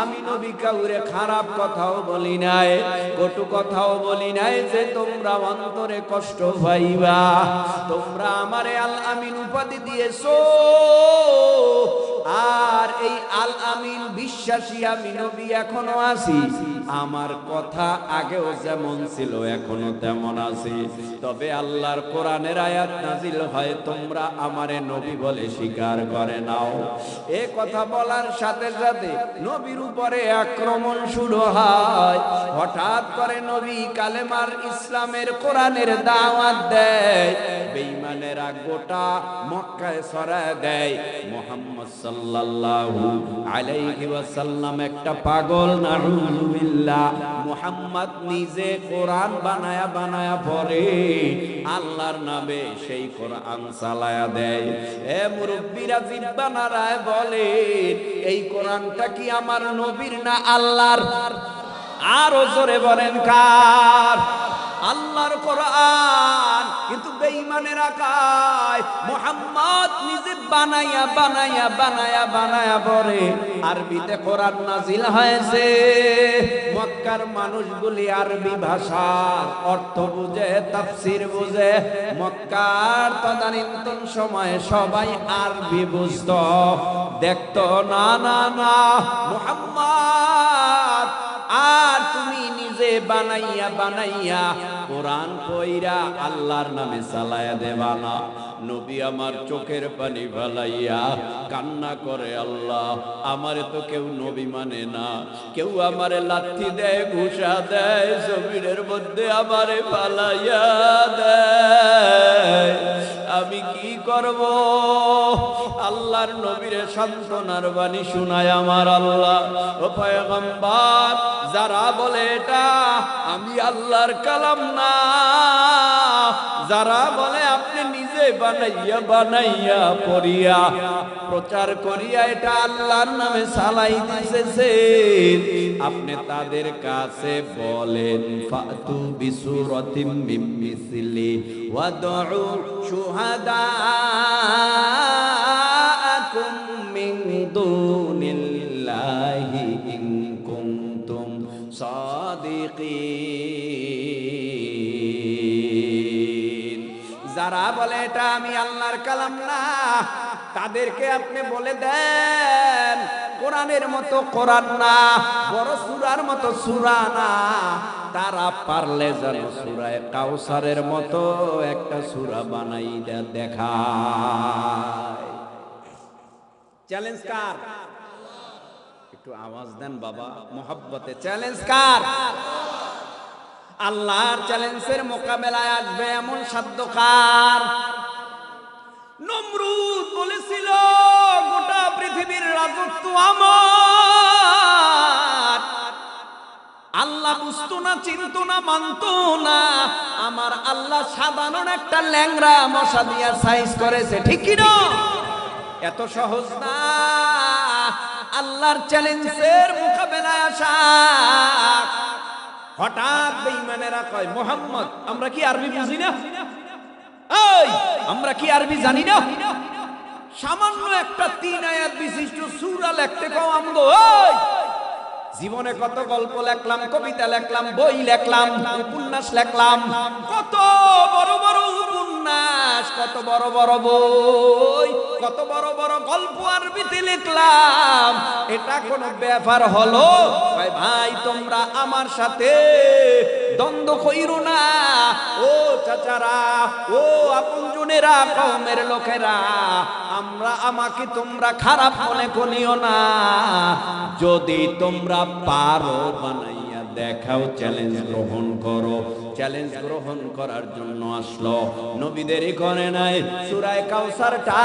আমি নবী কাউরে খারাপ কথাও বলি নাই, কটু কথাও বলি নাই যে তোমরা অন্তরে কষ্ট পাইবা। তোমরা আমারে আল আমিন উপাধি দিয়েছো। আর এই আল আমিন বিশ্বাসী আমি নবী এখনো আছি। আমার কথা আগেও যেমন ছিল এখনো তেমন আছে। তবে আল্লাহর কোরআনের আয়াত নাজিল হয়, তোমরা আমারে নবী বলে স্বীকার করে নাও। এ কথা বলার সাথে সাথে নবীর উপরে আক্রমণ শুরু হয়। হঠাৎ করে নবী কালেমার ইসলামের কোরআনের দাওয়াত দেয়। বেঈমানেরা গোটা মক্কায় ছড়ায় দেয় মুহাম্মদ সাল্লাল্লাহু আলাইহি ওয়াসাল্লাম একটা পাগল, নাউযুবিল্লাহ। মুহাম্মদ নিজে কোরআন বানায়া বানায়া পড়ে, আল্লাহর নামে সেই কোরআন চালায়া দেয়। এ মুরব্বিরা জিব্বা নাড়ায় বলে, এই কোরআনটা কি আমার নবীর না আল্লাহর? আরো জোরে বলেন কার? আল্লাহর কোরআন। কিন্তু বেঈমানেরা কয় মুহাম্মদ নিজে বানাইয়া বানাইয়া বানাইয়া বানাইয়া পড়ে। আরবিতে কোরআন নাজিল হয়েছে, মক্কার মানুষগুলি আরবি ভাষার অর্থ বুঝে, তাফসীর বুঝে। মক্কার তদানীন্তন সময়ে সবাই আরবি বুঝতো, দেখতো। না না না, মুহাম্মদ আর তুমি নিজে বানাইয়া বানাইয়া কোরআন কইরা আল্লাহর নামে চালায়া দেবা না। নবী আমার চোখের পানি ফেলাইয়া কান্না করে, আল্লাহ আমারে তো কেউ নবী মানে না, কেউ আমারে লাথি দেয়, ঘুষা দেয়, জমিনের মধ্যে আমারে ফালাইয়া দেয়, আমি কি করব? আল্লাহর নবীরে সান্ত্বনার বাণী শুনায় আমার আল্লাহ, ও পয়গম্বর, যারা বলে এটা আমি আল্লাহর কালাম না, যারা বলে আপনি নিজে বানাইয়া বানাইয়া পড়িয়া প্রচার করিয়া এটা আল্লাহর নামে চালাই দিতেছেন, আপনি তাদের কাছে বলেন ফাতু বিসুরাতিম মিন মিসলি ওয়াদউ শুহাদাআকুম মিন দুনিল্লাহি ইন কুনতুম সাদিকিন। যারা বলে এটা আমি আল্লাহর কালাম না, তাদেরকে আপনি বলে দেন কোরআনের মতো কোরআন না, বড় সূরার মতো সূরা না, তারা পারলে যেন সূরায়ে কাউসারের মতো একটা সূরা বানাইয়া দেখায়। চ্যালেঞ্জ কার? একটু আওয়াজ দেন বাবা মোহাব্বতে। চ্যালেঞ্জ কার? আল্লাহর চ্যালেঞ্জের মোকাবেলায় আসবে এমন সাধ্য কার? নমরুদ বলেছিল গোটা পৃথিবীর রাজত্ব আমার। আল্লাহ বুঝতো না, চিনতো না, মানতো না। আমার আল্লাহ সাধারণ একটা ল্যাংড়া মশা দিয়া সাইজ করেছে, ঠিক কি না? এত সহজ না আল্লাহর চ্যালেঞ্জের মোকাবেলায় আসা। হঠাৎ বেঈমানেরা কয় মুহাম্মদ আমরা কি আরবি বুঝি না? এই আমরা কি আরবি জানি না? সামান্য একটা 3 আয়াত বিশিষ্ট সূরা লিখতে কও আমগো। এই জীবনে কত গল্প লিখলাম, কবিতা লিখলাম, বই লিখলাম, উপন্যাস লিখলাম, কত বড় বড় উপন্যাস উপন্যাস, কত বড় বড় বই, কত বড় বড় গল্প আরবিতে লিখলাম, এটা কোনো ব্যাপার হলো? ভাই তোমরা আমার সাথে দ্বন্দ্ব কইরো না। ও চাচারা, ও আপনজনেরা, কওমের লোকেরা, আমাকে তোমরা খারাপ মনে করিও না। যদি তোমরা পারো বানাইয়া দেখাও, চ্যালেঞ্জ গ্রহণ করো। চ্যালেঞ্জ গ্রহণ করার জন্য আসলো, নবীদেরই করে নাই। সূরা কাউসারটা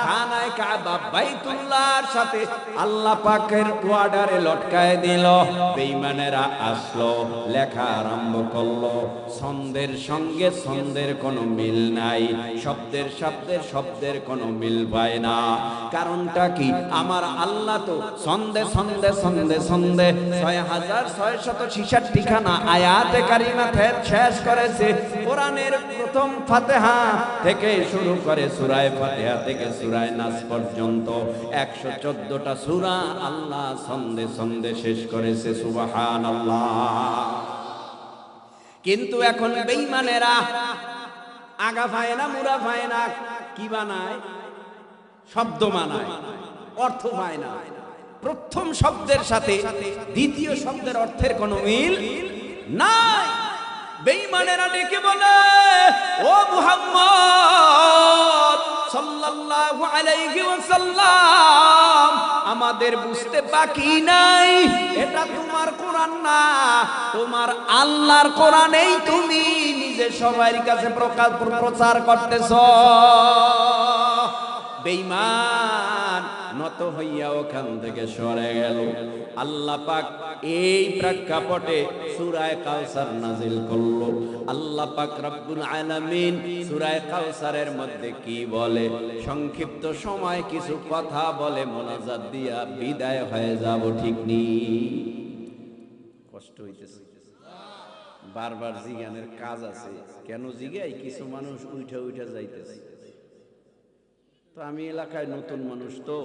খানায় কাবা বাইতুল্লাহর সাথে আল্লাহ পাকের ওয়ার্ডারে লটকায় দিল। বেঈমানেরা আসলো, লেখা আরম্ভ করলো। ছন্দের সঙ্গে ছন্দের কোনো মিল নাই, শব্দের কোনো মিল পায় না। কারণটা কি? আমার আল্লাহ তো ছন্দে 6666 খানা আয়াতে কারিমা শেষ করেছে। কোরআনের প্রথম ফাতিহা থেকে শুরু করে সূরা ফাতিহা থেকে সূরা নাস পর্যন্ত 114টা সূরা আল্লাহ ছন্দে শেষ করেছে। সুবহানাল্লাহ। কিন্তু এখন বেঈমানেরা আগা পায় না, মুরা পায় না, কি বানায়? শব্দ বানায়, অর্থ পায় না। প্রথম শব্দের সাথে দ্বিতীয় শব্দের অর্থের কোনো মিল নাই। বেঈমানেরা ডেকে বলে, ও মুহাম্মদ সাল্লাল্লাহু আলাইহি ওয়াসাল্লাম, আমাদের বুঝতে বাকি নাই, এটা তোমার কোরআন না, তোমার আল্লাহর কোরআনেই তুমি নিজে সবার কাছে প্রচার করতেছো। বেঈমান নত হইয়া ওখান থেকে সরে গেল। আল্লাহ পাক এই প্রেক্ষাপটে সূরা কাউসার নাজিল করলো। আল্লাহ পাক রব্বুল আলামিন সূরা কাউসারের মধ্যে কি বলে? সংক্ষিপ্ত সময় কিছু কথা বলে মোনাজাত দিয়া বিদায় হয়ে যাব, ঠিক নি? কষ্ট হইতেছে, বারবার জিজ্ঞানের কাজ আছে। কেন জিজ্ঞাই? কিছু মানুষ উঠা যাইতেছে। তো আমি এলাকায় নতুন মানুষ, তো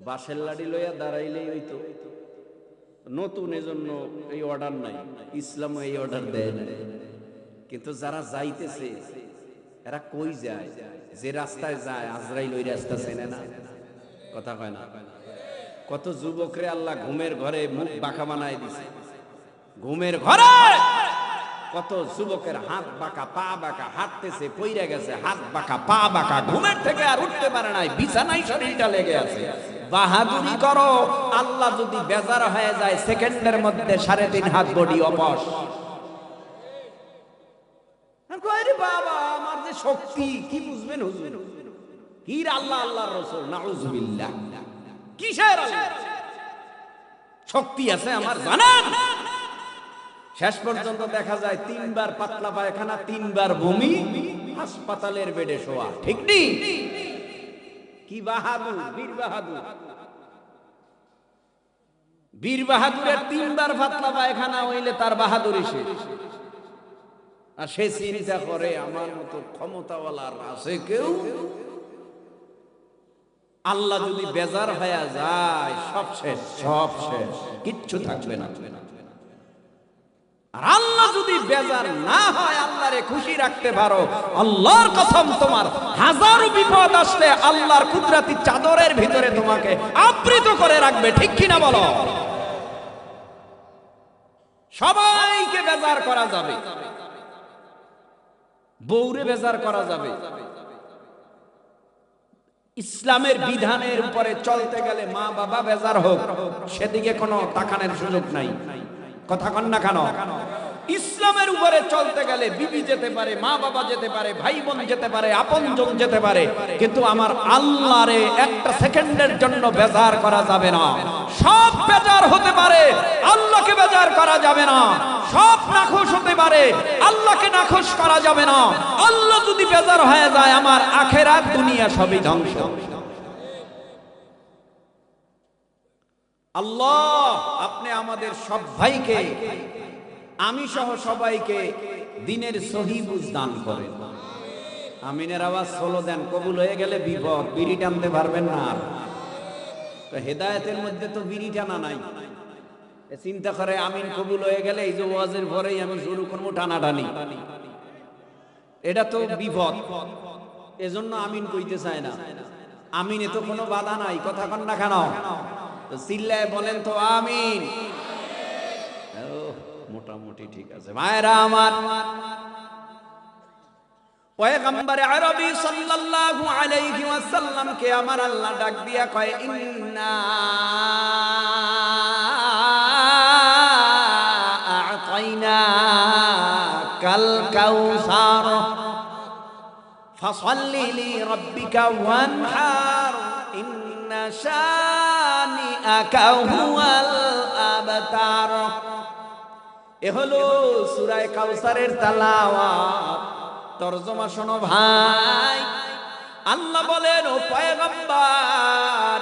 বাঁশের লাঠি লইয়া দাঁড়াইলেই হইতো। নতুন, এজন্য এই অর্ডার নাই, ইসলাম এই অর্ডার দেয় না। কিন্তু যারা যাইতেছে এরা কই যায়? যে রাস্তায় যায় আজরাইল ওই রাস্তা চেনে না, কথা কয় না। কত যুবকরে আল্লাহ ঘুমের ঘরে মুখ বাঁকা বানায় দিছে। ঘুমের ঘরে কত যুবকের হাত বাঁকা, পা বাঁকা, হাঁটতেছে পইরা গেছে, হাত বাঁকা, পা বাঁকা, ঘুমের থেকে আর উঠতে পারে নাই, বিছানায় শরীরটা লেগে আছে। বাহাদুরি করো, আল্লাহ যদি বেজার হয়ে যায় সেকেন্ডের মধ্যে 3.5 হাত বডি অপস। বাবা, আমার যে শক্তি, কি বুঝবেন হুজুর? কির আল্লাহ, আল্লাহর রাসূল, নাউযুবিল্লাহ। কিসের শক্তি আছে আমার জানেন? শেষ পর্যন্ত দেখা যায় 3 বার পাতলা পায়খানা, 3 বার বমি, হাসপাতালের বেডে শোয়া, ঠিক নেই? কি বাহাদুর, বীর বাহাদুর। বীর বাহাদুরের 3 বার পাতলা পায়খানা হইলে তার বাহাদুরি শেষ। আর সে চিন্তা করে আমার মতো ক্ষমতাওয়ালার আছে কেউ? আল্লাহ যদি বেজার হয়ে যায় সব শেষ, কিচ্ছু থাকবে না। আর আল্লাহ যদি বেজার না হয়, আল্লাহরে খুশি রাখতে পারো, আল্লাহর কসম তোমার হাজারো বিপদ আসলে আল্লাহর কুদরতি চাদরের ভিতরে তোমাকে আবৃত করে রাখবে, ঠিক কিনা বলো? সবাইকে বেজার করা যাবে, বউরে বেজার করা যাবে। ইসলামের বিধানের উপরে চলতে গেলে মা বাবা বেজার হোক, সেদিকে কোনো তাকানোর সুযোগ নাই, কথা কন না কেন? ইসলামের উপরে চলতে গেলে বিবি যেতে পারে, মা বাবা যেতে পারে, ভাই বোন যেতে পারে, আপনজন যেতে পারে, কিন্তু আমার আল্লাহরে একটা সেকেন্ডের জন্য বেজার করা যাবে না। সব বেজার হতে পারে, আল্লাহকে বেজার করা যাবে না। সব নাখুশ হতে পারে, আল্লাহকে নাখুশ করা যাবে না। আল্লাহ যদি বেজার হয়ে যায়, আমার আখিরাত দুনিয়া সবই ধ্বংস। আল্লাহ আপনি আমাদের সব ভাইকে, আমি সহ সবাইকে দ্বীনের সহি বুঝ দান করেন। আমিনের আওয়াজ সোলো দেন, কবুল হয়ে গেলে বিপদ, বিড়ি টানতে পারবেন না। তো হেদায়েতের মধ্যে তো বিড়ি টানা নাই। চিন্তা করে আমিন কবুল হয়ে গেলে এই যে ওয়াজের পরেই আমি শুরু করবো টানাটানি। এটা তো বিপদ, এজন্য আমিন কইতে চায় না। আমিনে তো কোনো বাধা নাই, কথা কন না কেন? তো চিল্লায় বলেন তো আমিন। মোটামুটি ঠিক আছে ভাইরা আমার। পয়গম্বরে আরবি সাল্লাল্লাহু আলাইহি ওয়াসাল্লাম কে আমার আল্লাহ ডাক দিয়া কয়, ইন্না আ'তাইনা কাল কাউসার ফাসাল্লি লিরাব্বিকা ওয়ানহার ইন্না শানিআকা হুয়াল আবতার। এ হলো সূরা কাউসারের তেলাওয়াত। তরজমা শোনো ভাই। আল্লাহ বলেন, ও পয়গম্বর,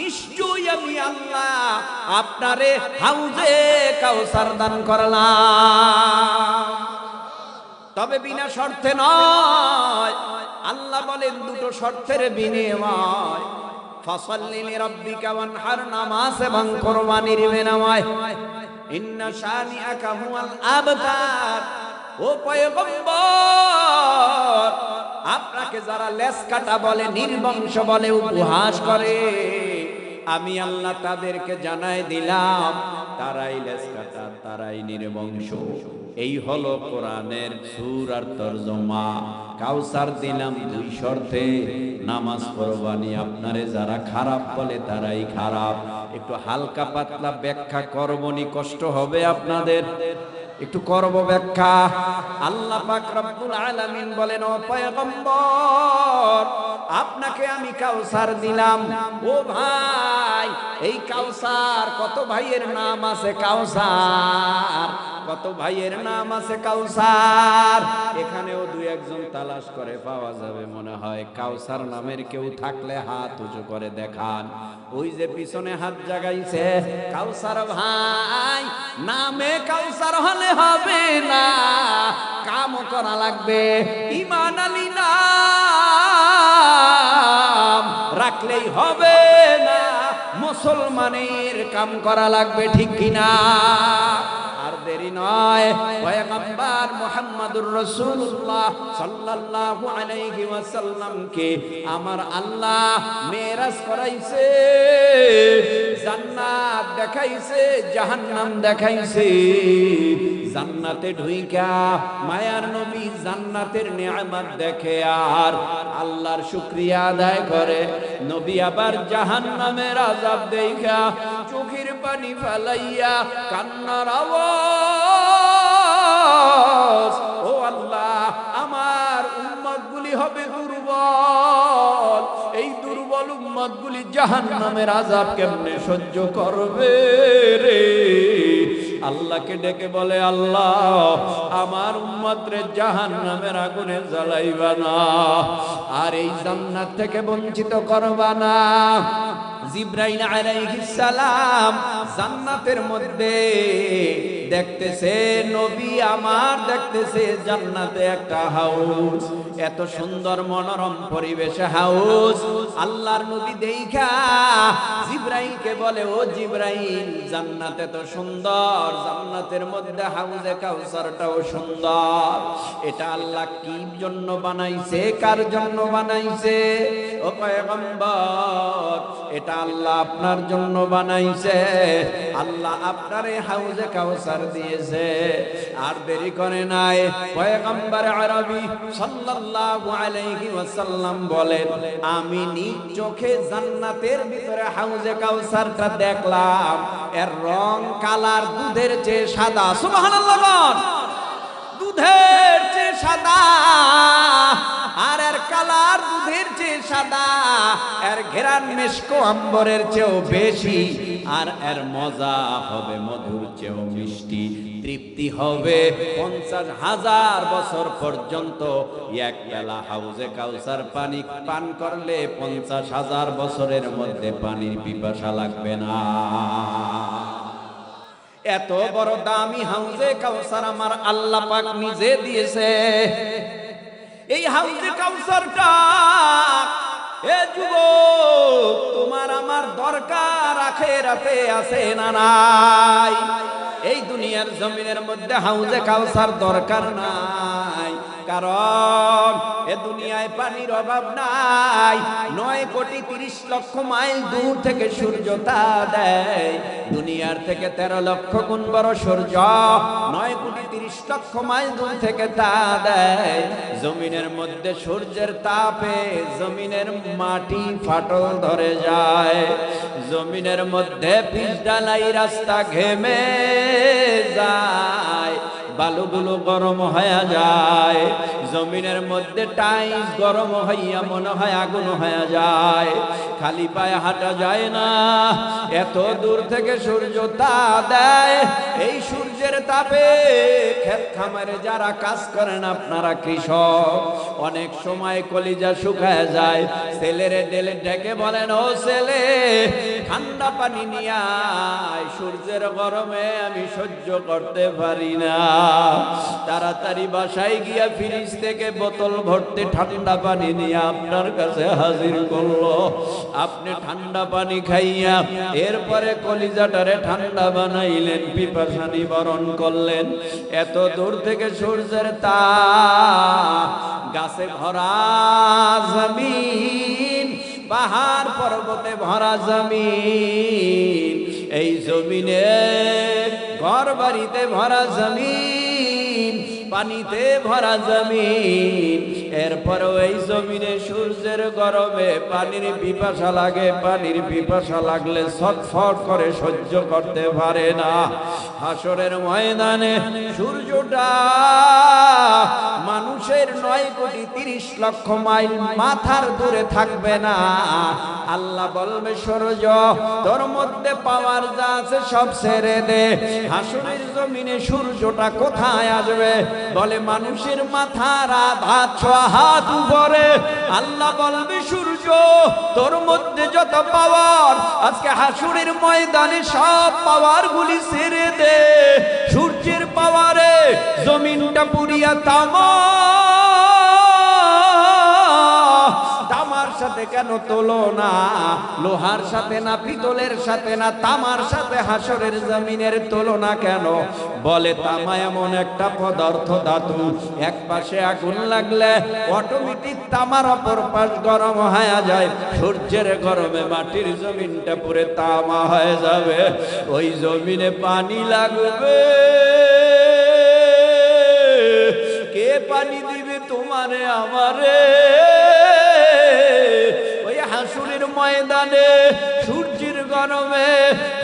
নিশ্চয়ই আমি আল্লাহ আপনারে হাউজে কাউসার দান করলাম, তবে বিনা শর্তে নয়। আল্লাহ বলেন দুটো শর্তের বিনিময়। ফাসাল্লি লিরাব্বিকা ওয়ানহার, নামাজ এবং কুরবানির বিনিময়। ইন্না শানিআকা হুয়াল আবতার। ও পয়গম্বর, আপনাকে যারা লেস কাটা বলে, নির্বংশ বলে, উপহাস করে, আমি আল্লাহ তাদেরকে জানাই দিলাম তারাই লেস কাটা, তারাই নির্বংশ। এই হলো কোরআনের সূরার তরজমা। কাউসার দিলাম দুই শর্তে, নামাজ কুরবানি। আপনারে যারা খারাপ বলে তারাই খারাপ। একটু হালকা পাতলা ব্যাখ্যা করবনি, কষ্ট হবে আপনাদের, একটু করব ব্যাখ্যা। আল্লাহ পাক রব্বুল আলামিন বলেন, ও পয়গম্বর, আপনাকে আমি কাউসার দিলাম। ও ভাই, এই কাউসার, কত ভাইয়ের নাম আছে কাউসার, কত ভাইয়ের নাম আছে কাউসার। এখানেও দুই একজন তালাশ করে পাওয়া যাবে মনে হয়। কাউসার নামের কেউ থাকলে হাত উঁচু করে দেখান। ওই যে পিছনে হাত জাগাইছে, কাউসার ভাই, নামে কাউসার হলে হবে না, কামও করা লাগবে। ঈমান আলী নাম রাখলেই হবে না, মুসলমানের কাম করা লাগবে, ঠিক কিনা? আর দেরি নয়, পয়গম্বর মুহাম্মদুর রাসূলুল্লাহ সাল্লাল্লাহু আলাইহি ওয়াসাল্লামকে আমার আল্লাহ মেরাজ করাইছে, জান্নাত দেখাইছে, জাহান্নাম দেখাইছে। জান্নাতে ঢুইকা মায়ার নবী জান্নাতের নেয়ামত দেখে আর আল্লাহর শুকরিয়া আদায় করে। নবী আবার জাহান্নামের আযাব দেখা চোখের পানি ফেলাইয়া কান্নার আওয়াজ, ও আল্লাহ, আমার উম্মতগুলি হবে দুর্বল, এই দুর্বল উম্মতগুলি জাহান্নামের আযাব কেমনে সহ্য করবে রে? আল্লাহকে ডেকে বলে, আল্লাহ, আমার উম্মতরে জাহান্নামের আগুনে জ্বালাইবা না, আর এই জান্নাত থেকে বঞ্চিত করবা না। জিবরাইল আলাইহিস সালাম জান্নাতের মধ্যে দেখতেছে, নবী আমার দেখতেছে জান্নাতে একটা হাউস, এত সুন্দর মনোরম পরিবেশে হাউস। আল্লাহর নবী দেখা জিবরাইলকে বলে, ও জিবরাইল, জান্নাতে তো সুন্দর, জান্নাতের মধ্যে হাউজে কাউসারটাও সুন্দর, এটা আল্লাহ কি জন্য বানাইছে, কার জন্য বানাইছে? ও পয়গম্বর, এটা আল্লাহ আপনার জন্য বানাইছে, আল্লাহ আপনারে হাউজে কাউসার দিয়েছে। আর দেরি করে নাই, পয়গম্বর আরবি সাল্লাল্লাহু আলাইহি ওয়াসাল্লাম বলেন, আমি নিজ চোখে জান্নাতের ভিতরে হাউজে কাউসারটা দেখলাম, এর রং কালার দুধের চেয়ে সাদা। সুবহানাল্লাহ বল, দুধের চেয়ে সাদা, আর এর কালার দুধের চেয়ে সাদা, এর ঘেরান মিশকো আম্বরের চেয়েও বেশি, আর এর মজা হবে মধুর চেয়েও মিষ্টি। তৃপ্তি হবে 50,000 বছর পর্যন্ত। এক বেলা হাউজে কাউসার পানি পান করলে 50,000 বছরের মধ্যে পানির পিপাসা লাগবে না। এত বড় দামি হাউজে কাউসার আমার আল্লাহ পাক নিজে দিয়েছে। এই হাউজে কাউসারটা, এ যুবক, তোমার আমার দরকার আখিরাতে আছে না নাই? এই দুনিয়ার জমিনের মধ্যে হাউজে কাউসার দরকার নাই, কারণ এ দুনিয়ায় পানির অভাব নাই। 9,30,00,000 মাইল দূর থেকে সূর্য তা দেয়। দুনিয়ার থেকে 13 লক্ষ গুণ বড় সূর্য 9,30,00,000 মাইল দূর থেকে তা দেয়। জমিনের মধ্যে সূর্যের তাপে জমিনের মাটি ফাটল ধরে যায়। জমিনের মধ্যে পিচ ঢালাই রাস্তা ঘেমে যায়, বালুগুলো গরম হয়ে যায়। জমিনের মধ্যে টাইলস গরম হইয়া মনে হয় আগুন হয়ে যায়। খালি পায়ে হাঁটা যায় না, এত দূর থেকে সূর্য তাপ দেয়। এই সূর্যের তাপে ক্ষেত খামারে যারা কাজ করেন, আপনারা কৃষক, অনেক সময় কলিজা শুকায় যায়। ছেলেরে ডেকে বলেন, ও ছেলে ঠান্ডা পানি নিয়ে আয়, সূর্যের গরমে আমি সহ্য করতে পারি না। তাড়াতাড়ি বাসায় গিয়া ফ্রিজ থেকে বোতল ভর্তি ঠান্ডা পানি নিয়ে আপনার কাছে হাজির করলো। আপনি ঠান্ডা পানি খাইয়া এরপরে কলিজাটারে ঠান্ডা বানাইলেন, পিপাসা নিবারণ করলেন। এত দূর থেকে সূর্যের তাপ, গাছে ভরা জমিন, পাহাড় পর্বতে ভরা জমিন, এই জমিনে ঘর বাড়িতে ভরা জমিন, পানিতে ভরা জমিন। এরপরেও এই জমিনে সূর্যের গরমে পানির পিপাসা লাগে। পানির পিপাসা লাগলে ছটফট করে সহ্য করতে পারে না। হাসরের ময়দানে সূর্যটা মানুষের 9,30,00,000 মাইল মাথার দূরে থাকবে না। আল্লাহ বলবে, সূর্য তোর মধ্যে পাওয়ার যা আছে সব ছেড়ে দে। হাসরের জমিনে সূর্যটা কোথায় আসবে? বলে মানুষের মাথার আধা 6 হাত উপরে। আল্লাহ বলবে, সূর্য তোর মধ্যে যত পাওয়ার আজকে হাসরের ময়দানে সব পাওয়ার গুলি ছেড়ে দে। সূর্যের পাওয়ারে জমিনটা পুরিয়া তামার সাথে কেন তুলনা? লোহার সাথে না, পিতলের সাথে না, তামার সাথে হাসরের জমিনের তুলনা কেন? বলে তামা এমন একটা পদার্থ, ধাতু, এক পাশে আগুন লাগলে অটোমেটিক তামার অপর পাশ গরম হয়ে যায়। সূর্যের গরমে মাটির জমিনটা পুরে তামা হয়ে যাবে। ওই জমিনে পানি লাগবে, কে পানি দিবে তোমারে আমারে? ওই হাসরের ময়দানে সূর্যের গরমে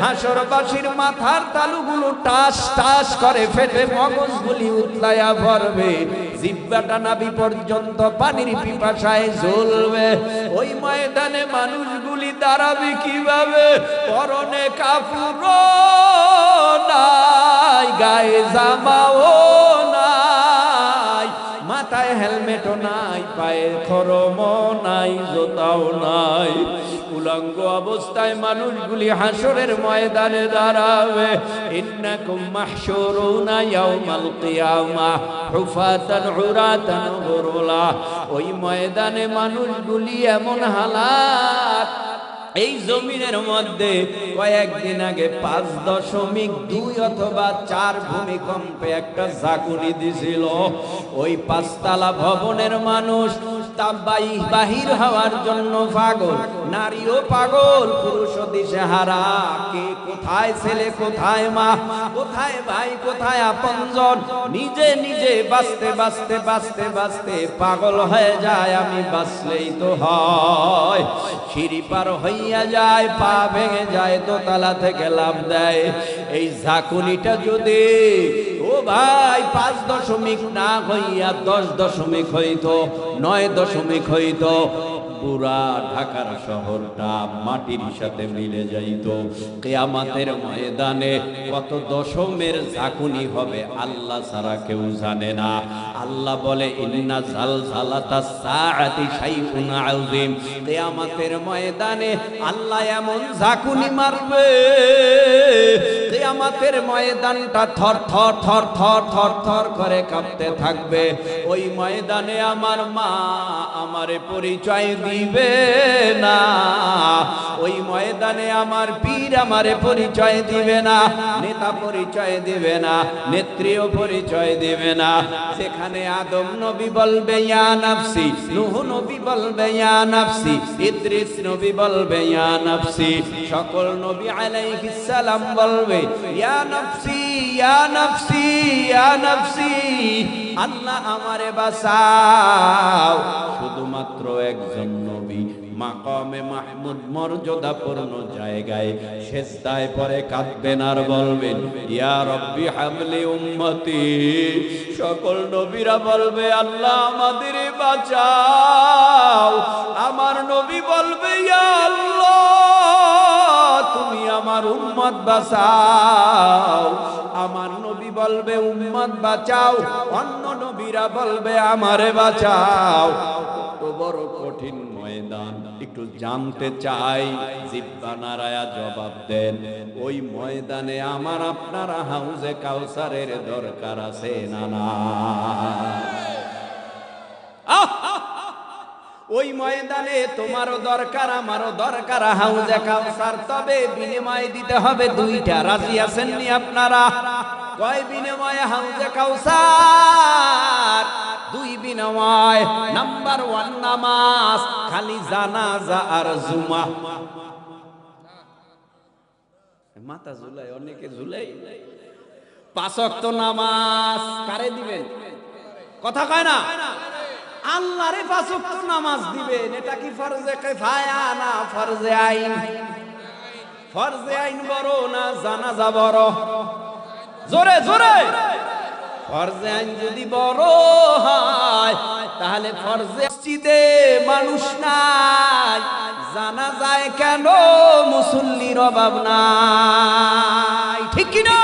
হাসরবাসীর মাথার তালুগুলো টাস টাস করে ফেটে মগজগুলি উতলায়া ভরবে। জিহ্বাটা নাভি পর্যন্ত পানির পিপাসায় জ্বলবে। ওই ময়দানে মানুষগুলি দাঁড়াবে কিভাবে? পরনে কাপড় নাই, গায়ে জামাও নাই, মাথায় হেলমেটও নাই, পায়ে খরমও নাই, জুতাও নাই। উলঙ্গ অবস্থায় মানুষগুলি হাসরের ময়দানে দাঁড়াবে। ইন্নাকুম মাহশুরুনা ইয়াউমাল কিয়ামাহ হুফাতান উরাতান গুরুলা। ওই ময়দানে মানুষগুলি এমন হালাত, এই জমিনের মধ্যে কয়েকদিন আগে 5.2 অথবা 4 ভূমিকম্পে একটা ঝাঁকুনি দিছিল। ওই 5 তলা ভবনের মানুষ বাহির হওয়ার জন্য পাগল, নারীও পাগল, পুরুষও দিশেহারা। কে কোথায়, ছেলে কোথায়, মা কোথায়, ভাই কোথায়, আপনজন, নিজে নিজে বাঁচতে বাঁচতে বাঁচতে বাঁচতে পাগল হয়ে যায়। আমি বাঁচলেই তো হয়। সিঁড়ি পার হইয়া যায়, পা ভেঙে যায়, দোতলা থেকে লাফ দেয়। এই ঝাঁকুনিটা যদি ও ভাই 5 না হইয়া 10 হইতো, 9 হইতো, পুরা ঢাকার শহরটা মাটির সাথে মিলে যাইত। কিয়ামতের ময়দানে কত দশমের ঝাঁকুনি হবে আল্লাহ ছাড়া কেউ জানে না। আল্লাহ বলে, ইন্না জালজালাতাস সাআতি শাইউন আযীম। কিয়ামতের ময়দানে আল্লাহ এমন ঝাঁকুনি মারবে, কিয়ামতের ময়দানটা থর থর থর থর থর থর করে কাঁপতে থাকবে। ওই ময়দানে আমার মা আমারে পরিচয় দিবে না, ওই ময়দানে আমার পীর আমারে পরিচয় দিবে না, নেতা পরিচয় দিবে না, নেত্রীও পরিচয় দিবে না। সেখানে আদম নবী বলবে ইয়া নাফসি, নূহ নবী বলবে ইয়া নাফসি, ইদ্রিস নবী বলবে ইয়া নাফসি, সকল নবী আলাইহিস সালাম বলবে ইয়া নাফসি ইয়া নাফসি ইয়া নাফসি, আল্লাহ আমারে বাঁচাও। শুধুমাত্র একজন নবী মাকামে মাহমুদ মর্যাদাপূর্ণ জায়গায় সেজদায় পরে কাঁদবেন আর বলবেন ইয়া রব্বি হাবলি উম্মতি। সকল নবীরা বলবে আল্লাহ আমাদের বাঁচাও। আমার নবী বলবে ইয়া আল্লাহ তুমি আমার উম্মত বাঁচাও। আমার নবী বলবে উম্মত বাঁচাও, অন্য নবীরা বলবে আমারে বাঁচাও। কত বড় কঠিন ময়দান একটু জানতে চাই, জিহ্বা নাড়ায়া জবাব দেন। ওই ময়দানে আমার আপনারা হাউজে কাউসারের দরকার আছে না না? ওই ময়দানে তোমারও দরকার আমারও দরকার হাউজে কাউসার, তবে বিনিময় দিতে হবে দুইটা। রাজি আছেন নি আপনারা? কয় বিনিময়ে হাউজে কাউসার? দুই বিনিময়। নাম্বার 1 নামাজ, খালি জানাজা আর জুমা। মাথা ঝুলাই, অনেকে ঝুলাই। 5 ওয়াক্ত নামাজ কারে দিবেন? কথা কয় না? আল্লাহরে 5 ওয়াক্ত নামাজ দিবেন। এটা কি ফরজে কিফায়া না ফরজে আইন? ফরজে আইন বড় না জানাজা বড়? জোরে জোরে। ফরজে আইন যদি বড় হয় তাহলে ফরজে মসজিদে মানুষ নাই, জানাজায় কেন মুসল্লির অভাব নাই? ঠিক কি না?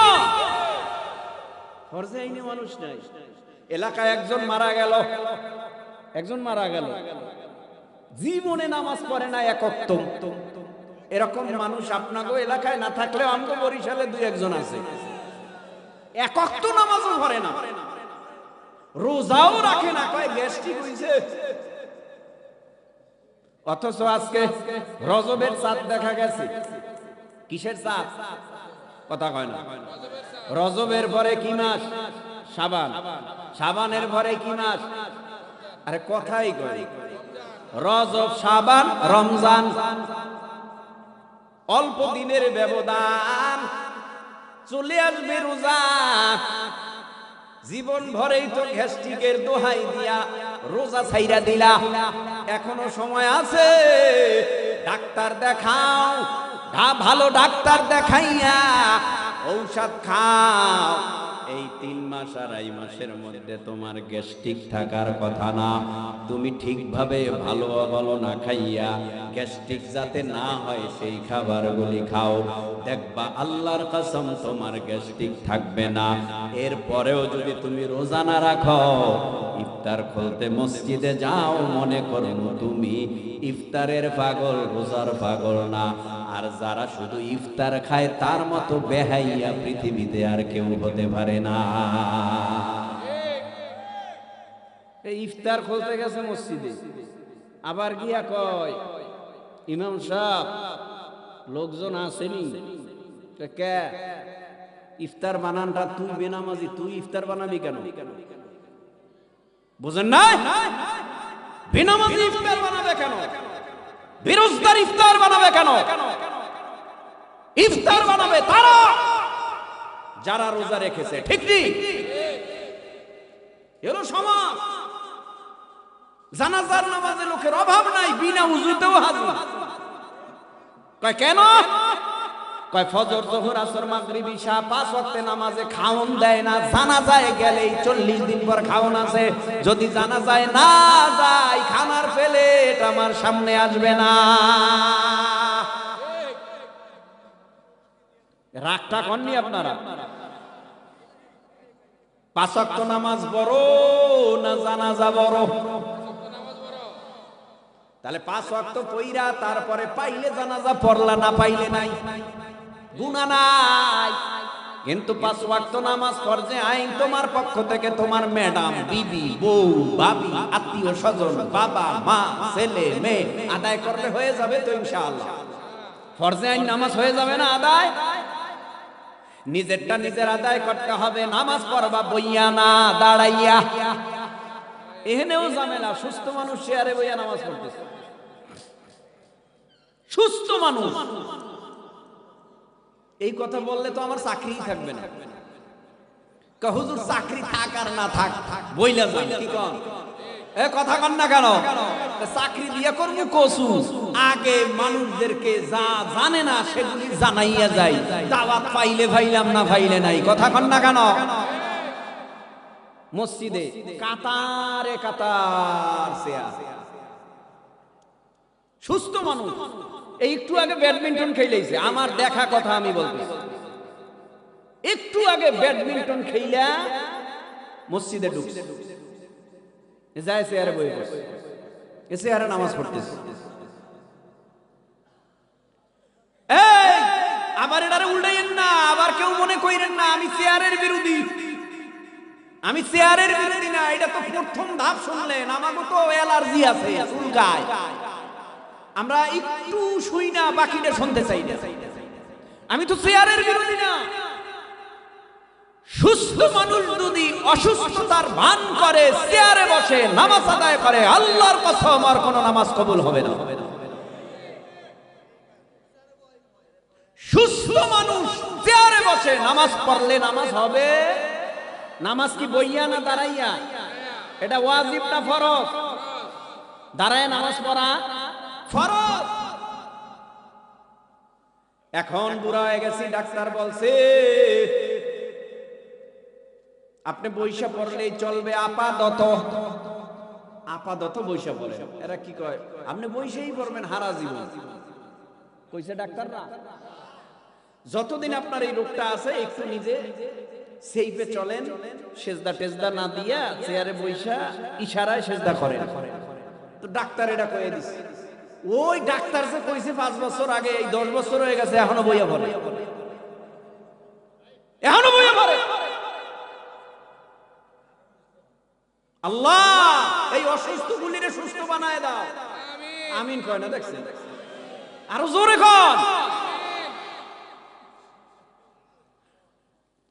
ফরজে আইনে মানুষ নাই। এলাকায় একজন মারা গেল, একজন মারা গেল, জীবনে নামাজ পড়ে না এক ওয়াক্ত। এরকম মানুষ আপনাগো এলাকায় না থাকলেও আমগো বরিশালে 2-1 আছে। এক ওয়াক্ত নামাজও পড়ে না, রোজাও রাখে না, কয় গ্যাস্ট্রিক হইছে। অথচ আজকে রজবের চাঁদ দেখা গেছে। কিসের চাঁদ? কথা কয় না। রজবের পরে কি মাস? শাবান। শাবানের পরে কি মাস? আরে কথাই কয়। রজব, শাবান, রমজান, অল্প দিনের ব্যবধান, চলে আসবে রোজা। জীবন ভরেই তো গ্যাস্ট্রিকের দোহাই দিয়া রোজা ছাইরা দিলা, এখনো সময় আছে। ডাক্তার দেখাও, ভালো ডাক্তার দেখাইয়া ঔষধ খাও। এই 3 মাস আর 2 মাসের মধ্যে তোমার গ্যাস্ট্রিক থাকার কথা না। তুমি ঠিকভাবে ভালো ভালো না খাইয়া গ্যাস্ট্রিক যাতে না হয় সেই খাবারগুলি খাও, দেখবা আল্লাহর কসম তোমার গ্যাস্ট্রিক থাকবে না। এরপরেও যদি তুমি রোজা না রাখো, ইফতার খুলতে মসজিদে যাও, মনে করো তুমি ইফতারের পাগল, রোজার পাগল না। আর যারা শুধু ইফতার খায় তার মতো বেহাইয়া পৃথিবীতে আর কেউ হতে পারে না। এই ইফতার খুলতে গেছে মসজিদে, আবার গিয়া কয় ইমাম সাহেব লোকজন আসেনি। কে? ইফতার বানানটা তুই বেনামাজি, তুই ইফতার বানাবি কেন? বুঝেন না? বেনামাজি ইফতার বানাবে কেন? বেরোজগার ইফতার বানাবে কেন? ইফতার বানাবে তারা যারা রোজা রেখেছে। ঠিক নেই? এর সমাজ। জানাজার নামাজে লোকের অভাব নাই, বিনা উযুতেও হাজির। কয় কেন? কয় ফজর, যোহর, আসর, মাগরিব, ইশা 5 ওয়াক্তে নামাজে খাওন দেয় না। জানাজায় গেলেই 40 দিন পর খাওন আছে। যদি জানাজায় না যায়, খানার প্লেট আমার সামনে আসবে না। রাগটা কননি আপনারা? 5 ওয়াক্ত নামাজ বড় না জানাজা বড়? তাহলে 5 ওয়াক্ত পইরা তারপরে পাইলে জানাজা পড়লা, না পাইলে নাই, গুনাহ নাই। কিন্তু 5 ওয়াক্ত নামাজ ফরজে আইন তোমার পক্ষ থেকে তোমার ম্যাডাম, বিবি, বউ, ভাবি, আত্মীয় স্বজন, বাবা, মা, ছেলে, মেয়ে আদায় করলে হয়ে যাবে তো ইনশাআল্লাহ। ফরজে আইন নামাজ হয়ে যাবে না আদায়? নিজেরটা নিজের আদায় করতে হবে। নামাজ পড়বা বইয়া না, দাঁড়াইয়া। এখানেও ঝামেলা। সুস্থ মানুষ চেয়ারে বইয়া নামাজ পড়তেছে। সুস্থ মানুষ এই কথা বললে তো আমার চাকরিই থাকবে না। হুজুর চাকরি থাক আর না থাক বইলা যান, কি কন? এ কথা কন না কেন? চাকরি দিয়া করবো কসু, আগে মানুষদেরকে যা জানে না সেগুলি জানাইয়া যাই। দাওয়াত পাইলে পাইলাম, না পাইলে নাই। কথা কন না কেন? মসজিদে কাতারে কাতার চেয়ার, সুস্থ মানুষ। এই একটু আগে ব্যাডমিন্টন খেলেছে, আমার দেখা কথা আমি বলতেছি। একটু আগে ব্যাডমিন্টন খেলা মসজিদে ঢুকছে, যায় চেয়ারে বই বসে, এ চেয়ারে নামাজ পড়তেছে। এই আবার এটারে উল্টাইয়েন না, আবার কেউ মনে কইরেন না আমি চেয়ারের বিরোধী। আমি চেয়ারের বিরোধী না, এটা তো প্রথম ধাপ শুনলেন। আমাকে তো অ্যালার্জি আছে, চুলকায়। আমরা একটু শুই না, বাকিটা শুনতে চাই না। আমি তো চেয়ারের বিরোধী না। সুস্থ মানুষ যদি অসুস্থতার ভান করে চেয়ারে বসে নামাজ আদায় করে, আল্লাহর কসম আর কোন নামাজ কবুল হবে না। সুস্থ মানুষ চেয়ারে বসে নামাজ পড়লে নামাজ হবে। নামাজ কি বইয়া না দাঁড়াইয়া? এটা ওয়াজিব না ফরজ? দাঁড়ায় নামাজ পড়া ফরজ। এখন বুড়া হয়ে গেছি, ডাক্তার বলছে আপনি বইসা পড়লেই চলবে আপাতত। আপাতত বইসা পড়ে। এরা কি কয়? আপনি বইসেই পড়বেন হারা জীবন। কইছে ডাক্তাররা যতদিন আপনার এই রোগটা আছে একটু নিজে সেইপে চলেন, সেজদা টেজদা না দিয়া চেয়ারে বইসা ইশারায় সেজদা করেন। তো ডাক্তার এটা কয়ে দিছে। ওই ডাক্তার যে কইছে 5 বছর আগে, এই 10 বছর হয়ে গেছে, এখনো বইয়া পড়ে, এখনো বইয়া পড়ে। আল্লাহ এই অসুস্থ গুলিরে সুস্থ বানায় দাও। আমিন কয় না? দেখছেন? আরো জোরে কন।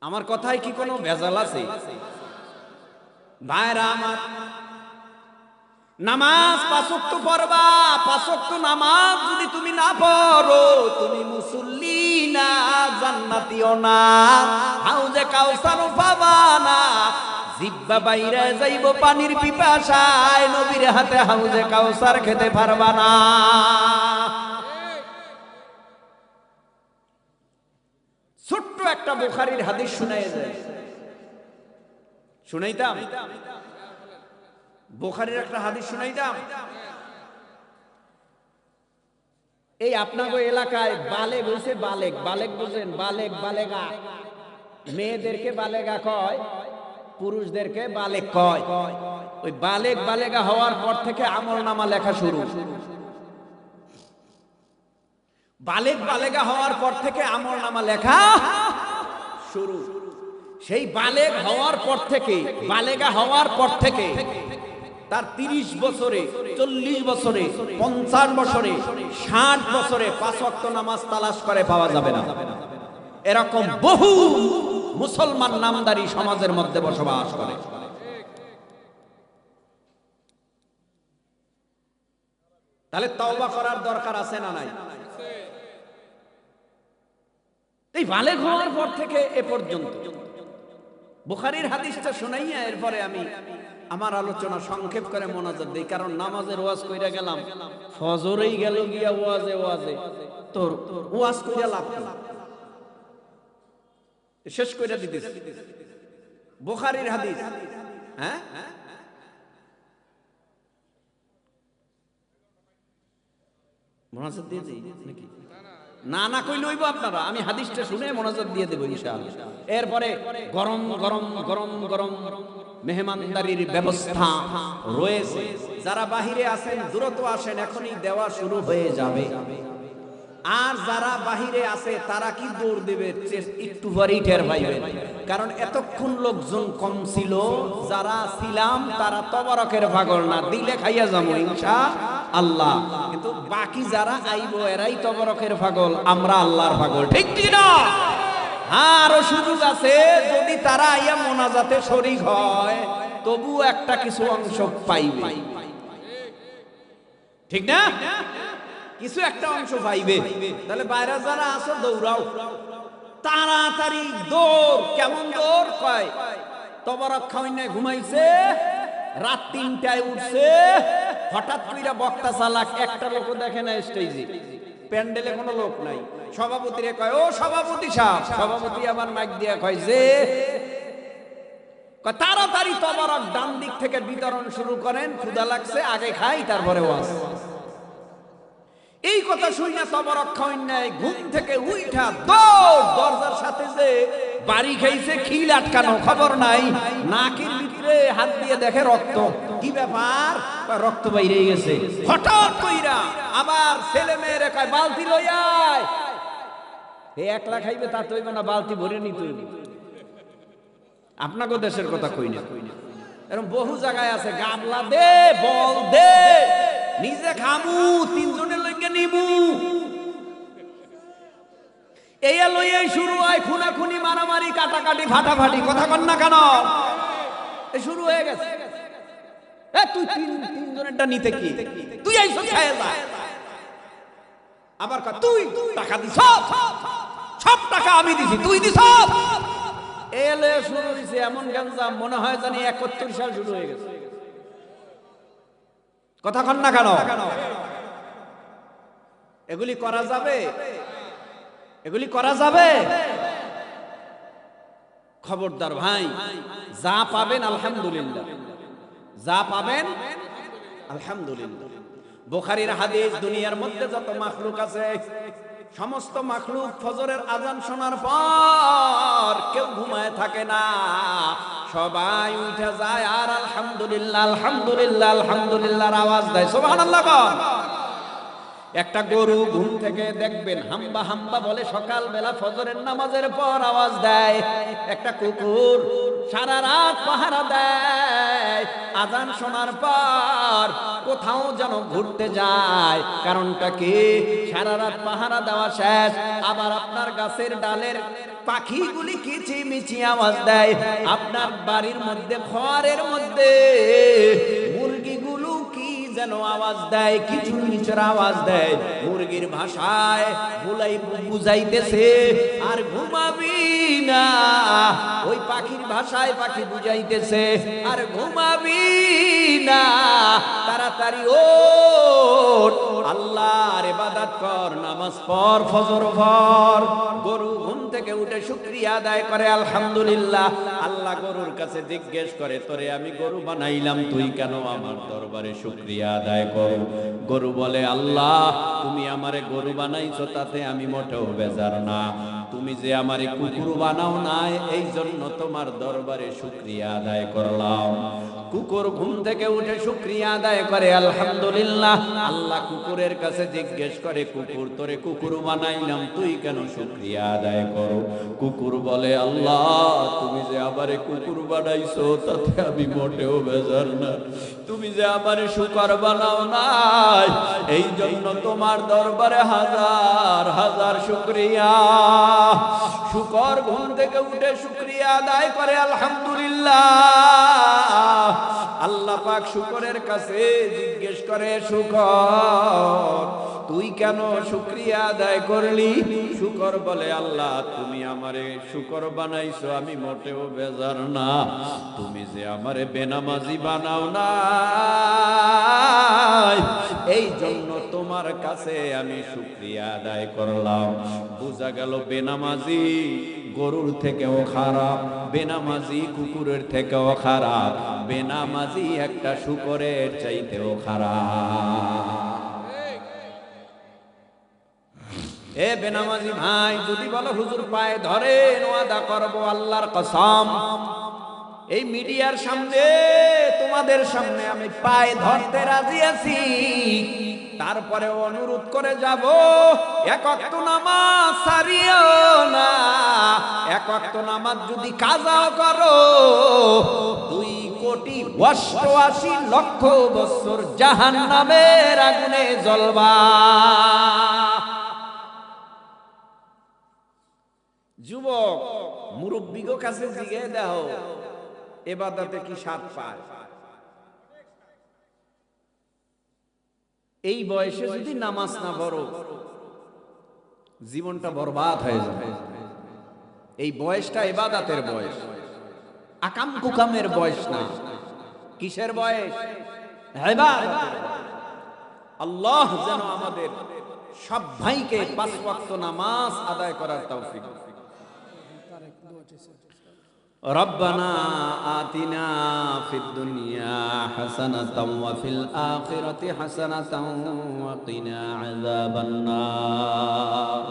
আমার কথায় কি কোনো ভেজাল আছে? ভাইরা আমার, নামাজ 5 ওয়াক্ত পড়বা। 5 ওয়াক্ত নামাজ যদি তুমি না পড়ো, তুমি মুসল্লি না, জান্নাতীও না, হাউজে কাউসারও পাবা না। জিব্বা বাইরে যাইব পানির পিপাসায়, নবীর হাতে হাউজে কাউসার খেতে পারবা না। ছোট্ট একটা বুখারীর হাদিস শুনাই যায়, শুনাইতাম। বুখারীর একটা হাদিস শুনাইতাম। এই আপনাদের এলাকায় বালেগ হইছে, বালেগ, বালেগ বুঝেন? বালেগ, বালেগা। মেয়েদেরকে বালেগা কয়, পুরুষদেরকে বালেগ কয়। ওই বালেগ বালেগা হওয়ার পর থেকে আমলনামা লেখা শুরু। বালেগ বালেগা হওয়ার পর থেকে আমলনামা লেখা শুরু। সেই বালেগ হওয়ার পর থেকে, বালেগা হওয়ার পর থেকে তার 30 বছরে, 40 বছরে, 50 বছরে, 60 বছরে 5 ওয়াক্ত নামাজ তালাশ করে পাওয়া যাবে না। এরকম বহু মুসলমান নামদারি সমাজের মধ্যে বসবাস করে। তাহলে তওবা করার দরকার আছে না নাই? এই বালেগ হওয়ার পর থেকে এ পর্যন্ত বুখারীর হাদিসটা শুনাইয়া এরপরে আমি আমার আলোচনা সংক্ষেপ করে মোনাজাত দেই। কারণ নামাজের ওয়াজ কইরা গেলাম, ফজরেই গেল গিয়া ওয়াজে ওয়াজে, তোর ওয়াজ কইরা লাভ কি? শেষ কইরা দিতেছি বুখারীর হাদিস। হ্যাঁ, মোনাজাত দিয়ে দেই নাকি? না না কইলে হইব আপনারা, আমি হাদিসটা শুনে মোনাজাত দিয়ে দেব ইনশাআল্লাহ। এরপরে গরম গরম গরম গরম মেহমানদারির ব্যবস্থা রয়েছে। যারা বাহিরে আছেন দ্রুত আসেন, এখনই দেওয়া শুরু হয়ে যাবে। আর যারা বাহিরে আছে তারা কি দৌড় দেবে একটু পরেই টের পাইবে, কারণ এতক্ষণ লোকজন কম ছিল, যারা ছিলাম তারা তবরকের পাগল না, দিলে খাইয়া যাবো ইনশাআল্লাহ। কিন্তু বাকি যারা আইবো এরাই তবরকের পাগল, আমরা আল্লাহর পাগল, ঠিক কি না? আরো সুযোগ আছে, যদি তারা আইয়া মোনাজাতে শরীক হয় তবু একটা কিছু অংশ পাইবে, ঠিক না? কিছু একটা অংশ পাইবে। তাহলে বাইরে যারা আসো দৌড়াও, তাড়াতাড়ি দৌড়। কেমন দৌড়? কয় তবরক খাওয়াই না, ঘুমাইছে, রাত ৩টায় উঠছে, হঠাৎ কইরা বক্তা চালাক, একটা লোক দেখে না স্টেজে, প্যান্ডেলে কোনো লোক নাই, সভাপতিরে কয় ও সভাপতি সাহেব, সভাপতি আবার মাইক দিয়ে কয় যে তাড়াতাড়ি তবরক ডান দিক থেকে বিতরণ শুরু করেন, ক্ষুধা লাগছে, আগে খাই তারপরে ওয়াজ। এই কথা শুই না তবরক খাওয়াই নাই, ঘুম থেকে উইঠা দৌড়, দরজার সাথে যে বাড়ি খাইছে, খিল আটকানো, খবর নাই, নাকের ভিতরে হাত দিয়ে দেখে রক্ত, কি ব্যাপার? রক্ত বাইরে গেছে। হঠাৎ কইরা আবার ছেলে মেয়েরে কয় বালতি লই আয়, এই একলা খাইবে তা তৈবে না, বালতি ভরে নিতে হইবে। আপনাকে দেশের কথা কই না, এরকম বহু জায়গায় আছে, গাবলা দে, বল দে, নিজে খামু, তিনজনের লইকে নিমু, এই লইয়াই শুরু হয় খুনাখুনি, মারামারি, কাটাকাটি, ফাটাফাটি। কথা কন না কেন? শুরু হয়ে গেছে। তুই তিনজনেরটা নিতে কি, তুই আইছ খায় যা। আবার তুই টাকা দিছ, সব টাকা আমি দিছি, তুই দিছ। এলে শুরু হয়েছে এমন গাঞ্জাম, মনে হয় জানি ৭১ সাল শুরু হয়ে গেছে। কথা কন না কেন? এগুলি করা যাবে? এগুলি করা যাবে? খবরদার ভাই, যা পাবেন আলহামদুলিল্লাহ, যা পাবেন আলহামদুলিল্লাহ। বুখারীর হাদিস, দুনিয়ার মধ্যে যত মাখলুক আছে সমস্ত মাখলুক ফজরের আজান শোনার পর কেউ ঘুমায় থাকে না, সবাই উঠে যায় আর আলহামদুলিল্লাহ আলহামদুলিল্লাহ আলহামদুলিল্লাহর আওয়াজ দেয়। সুবহানাল্লাহ। একটা গরু ঘুম থেকে দেখবেন হাম্বা হাম্বা বলে সকালবেলা ফজরের নামাজের পর আওয়াজ দেয়। একটা কুকুর সারা রাত পাহারা দেয়, আজান শোনার পর কোথাও যেন ঘুরতে যায়। কারণটা কি? সারা রাত পাহারা দেওয়া শেষ, আবার আপনার গাছের ডালের পাখিগুলি কিচিমিচি আওয়াজ দেয়, আপনার বাড়ির মধ্যে ঘরের মধ্যে মুরগিগুলো কি যেন আওয়াজ দেয়, কিছু নিচের আওয়াজ দেয়, মুরগির ভাষায় বুঝাইতেছে আর ঘুমাবি না, ওই পাখির ভাষায় পাখি বুঝাইতেছে আর ঘুমাবি না, তাড়াতাড়ি ওঠ, আল্লাহর ইবাদত কর, নামাজ পড়, ফজর পড়। গরু ঘুম থেকে উঠে শুকরিয়া আদায় করে আলহামদুলিল্লাহ। আল্লাহ গরুর কাছে জিজ্ঞেস করে, তোরে আমি গরু বানাইলাম, তুই কেন আমার দরবারে শুকরিয়া আদায় করো? গরু বলে, আল্লাহ তুমি আমারে গরু বানাইছো তাতে আমি মোটেও বেজার না, তুমি যে আমারে কুকুর বানাও নাই এই জন্য তোমার দরবারে শুকরিয়া আদায় করলাম। কুকুর ঘুম থেকে উঠে শুকরিয়া আদায় করে আলহামদুলিল্লাহ। আল্লাহ কুকুরের কাছে জিজ্ঞেস করে, কুকুর তোরে কুকুর বানাইলাম, তুই কেন শুকরিয়া আদায় করো? কুকুর বলে, আল্লাহ তুমি যে আমারে কুকুর বানাইছো তাতে আমি মোটেও বেজার না, তুমি যে আমারে শুকর বানাও নাই এই জন্য তোমার দরবারে হাজার হাজার শুকরিয়া। শুকর ঘুম থেকে উঠে শুকরিয়া আদায় করে আলহামদুলিল্লাহ। আল্লাহ পাক শুকরের কাছে জিজ্ঞেস করে, শুকর তুই কেন শুকরিয়া আদায় করলি? শুকর বলে, আল্লাহ তুমি আমারে শুকর বানাইছো আমি মোটেও বেজার না, তুমি যে আমারে বেনামাজি বানাও না এই জন্য তোমার কাছে আমি শুকরিয়া আদায় করলাম। বোঝা গেল বেনামাজি গরুর থেকেও খারাপ, বেনামাজি কুকুরের থেকেও খারাপ, বেনামাজি একটা শুকরের চাইতেও খারাপ। এ বেনামাজি ভাই, যদি বলো হুজুর পায়ে ধরে ওয়াদা করবো আল্লাহর কসম, এই মিডিয়ার সামনে তোমাদের সামনে আমি পায়ে ধরতে রাজি আছি, তারপরে অনুরোধ করে যাব, এক ওয়াক্ত নামাজ ছাড়িও না। এক ওয়াক্ত নামাজ যদি কাজা করো 2,88,00,000 বছর জাহান্নামের আগুনে জ্বলবা। যুবক মুরব্বিগো কাছে জিজ্ঞেস দাও, ইবাদতে কি স্বাদ পায়? এই বয়সে যদি নামাজ না পড়ো জীবনটা বরবাদ হয়ে যাবে। এই বয়সটা ইবাদতের বয়স, আকাম কুকামের বয়স না। কিসের বয়স? ইবাদতের বয়স। আল্লাহ যেন আমাদের সব ভাইকে 5 ওয়াক্ত নামাজ আদায় করার তৌফিক। রব্বানা আতিনা ফিদ দুনিয়া হাসানাতাও ওয়া ফিল আখিরাতি হাসানাতাও ওয়া কিনা আযাবান নার।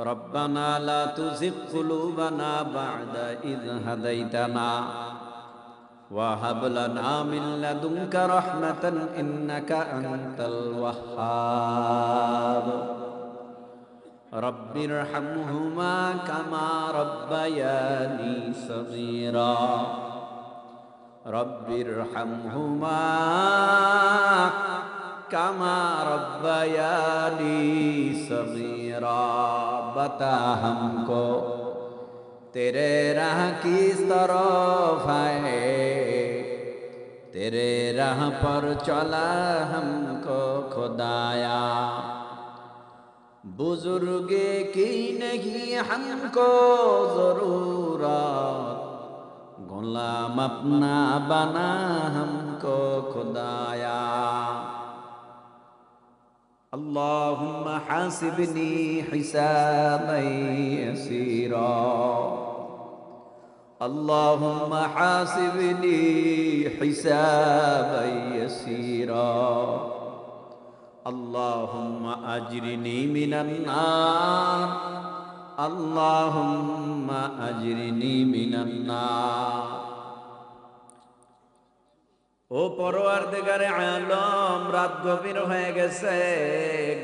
রব্বানা লা তুযিগ কুলুবানা বা'দা ইয হাদাইতানা ওয়া হাব লানা মিন লাদুনকা রাহমাতান ইন্নাকা আনতাল ওয়াহ্হাব। রব্বিরহামহুমা কামা রব্বায়ানি সগীরা। রব্বিরহামহুমা কামা রব্বায়ানি সগীরা। बता हमको तेरे राह किस तरफ है, तेरे राह पर चला हमको खुदाया। बुजुर्गे की नहीं हमको जरूरत, गुलाम अपना बना हमको खुदाया। अल्लाहुम्मा हासिबनी हिसाबन यसीरा। अल्लाहुम्मा हासिबनी हिसाबन यसीरा। अल्लाहुम्मा अजरिनी मिनन नार। अल्लाहुम्मा अजरिनी मिनन नार। ও পরওয়ারদিগারে আলম, রাত গভীর হয়ে গেছে।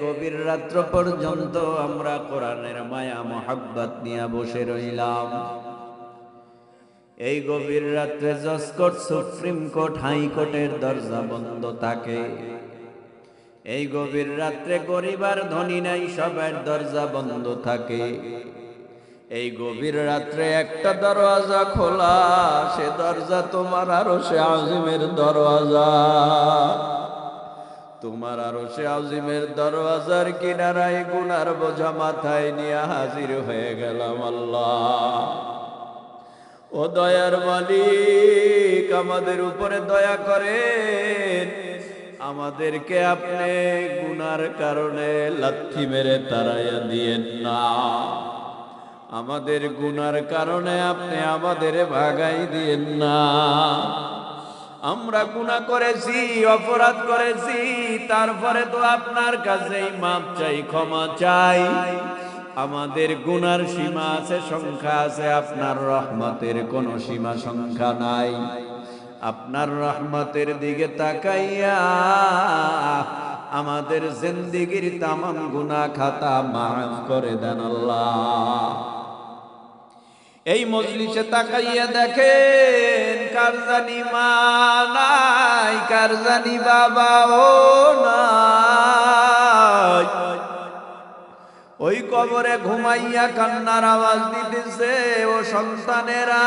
গভীর রাত্র পর্যন্ত আমরা কোরআনের মায়া মোহাব্বত নিয়ে বসে রইলাম। এই গভীর রাত্রে জজ কোর্ট, সুপ্রিম কোর্ট, হাইকোর্টের দরজা বন্ধ থাকে। এই গভীর রাত্রে গরিব আর ধনী নাই, সবার দরজা বন্ধ থাকে। এই গভীর রাত্রে একটা দরওয়াজা খোলা, সে দরজা তোমার আরশে আজিমের দরওয়াজা। তোমার আরশে আজিমের দরওয়াজার কিনারায় গুনার বোঝা মাথায় নিয়ে হাজির হয়ে গেলাম। আল্লাহ, ও দয়ার মালিক, আমাদের উপরে দয়া করেন। আমাদেরকে আপনি গুনার কারণে লাথি মেরে তাড়াইয়া দিয়েন না। আমাদের গুনার কারণে আপনি আমাদের ভাগাই দিয়েন না। আমরা গুনাহ করেছি, অপরাধ করেছি, তারপরে তো আপনার কাছেই মাপ চাই, ক্ষমা চাই। আমাদের গুনার সীমা আছে, সংখ্যা আছে, আপনার রহমতের কোনো সীমা সংখ্যা নাই। আপনার রহমতের দিকে তাকাইয়া আমাদের জিন্দেগীর তামাম গুনাহ খাতা মাফ করে দেন আল্লাহ। এই মজলিসে তাকাইয়া দেখেন, কার জানি মা নাই, কার জানি বাবাও নাই। ওই কবরে ঘুমাইয়া কান্নার আওয়াজ দিতেছে, ও সন্তানেরা।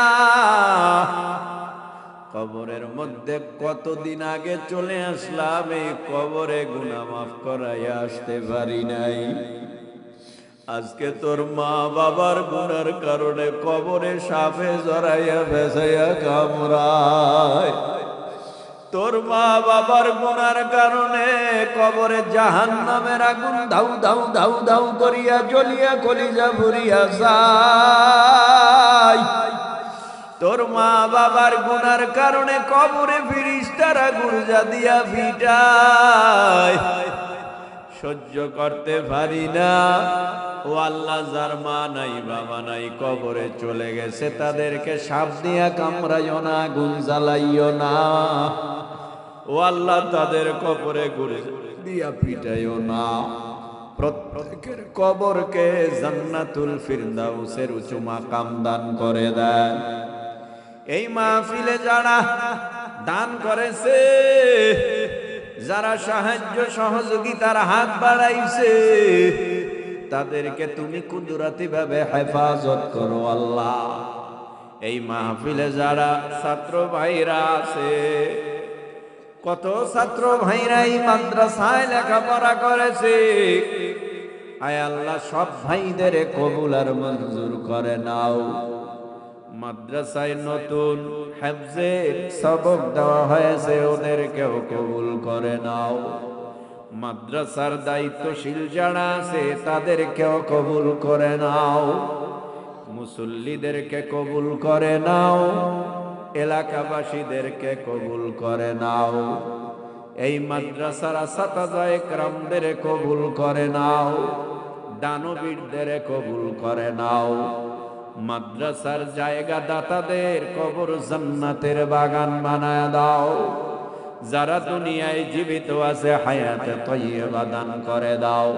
কবরের মধ্যে কতদিন আগে চলে আসলাম, এই কবরে গুনাহ মাফ করাইয়া আসতে পারি নাই। আজকে তোর মা বাবার গুনার কারণে কবরে সাপে জড়াইয়া ভেসাইয়া কামড়ায়। তোর মা বাবার গুনার কারণে কবরে জাহান্নামের আগুন ধাউ ধাউ ধাউ ধাউ করিয়া জ্বলিয়া কলিজা ভরিয়া যায়। তোর মা বাবার গুনার কারণে কবরে ফিরিস্তারা গুরজা দিয়া পিটায়। সহ্য করতে পারি না। ও আল্লাহ, যার মা নাই বাবা নাই, কবরে চলে গেছে, তাদেরকে সাপ দিয়া কামড়াইও না, আগুন জ্বালাইও না। ও ও আল্লাহ তাদের কবরে গুড়ে দিয়া পিটাইও না, প্রত্যেকের কবরকে জান্নাতুল ফিরদাউসের উঁচু মাকাম দান করে দেন। এই মাহফিলে যারা দান করেছে, যারা সাহায্য সহযোগিতার হাত বাড়াইছে, তাদেরকে তুমি কুদরতি ভাবে হেফাজত করো আল্লাহ। এই মাহফিলে যারা ছাত্র ভাইরা আছে, কত ছাত্র ভাইরা এই মাদ্রাসায় লেখাপড়া করেছে, আয় আল্লাহ সব ভাইদের কবুল আর মঞ্জুর করে নাও। মাদ্রাসায় নতুন হিফজের সবক দেওয়া হয়েছে, ওদেরকেও কবুল করে নাও। মাদ্রাসার দায়িত্বশীল যারা আছে তাদেরকেও কবুল করে নাও। মুসল্লিদেরকে কবুল করে নাও, এলাকাবাসীদেরকে কবুল করে নাও। এই মাদ্রাসার আসাতাজায়ে কেরামদের কবুল করে নাও, দানবীরদের কবুল করে নাও। মাদ্রাসার জায়গা দাতাদের কবর জান্নাতের বাগান বানায় দাও। যারা দুনিয়ায় জীবিত আছে হায়াতে তাইয়্যিবা দান করে দাও।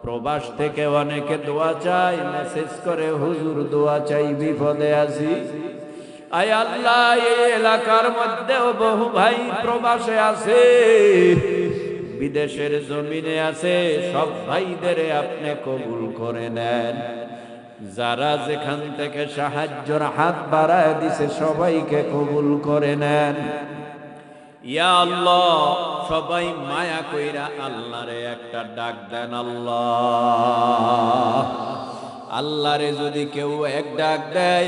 প্রবাস থেকে অনেকে দোয়া চাই, মেসেজ করে হুজুর দোয়া চাই, বিপদে আছি। আয় আল্লাহ এই এলাকার মধ্যেও বহু ভাই প্রবাসে আছে, বিদেশের জমিনে আছে, সব ভাইদের আপনি কবুল করে নেন। যারা যেখান থেকে সাহায্যের হাত বাড়ায় দিছে সবাইকে কবুল করে নেন। ইয়া আল্লাহ সবাই মায়া কইরা আল্লাহরে একটা ডাক দেন। আল্লাহ আল্লাহরে যদি কেউ এক ডাক দেয়,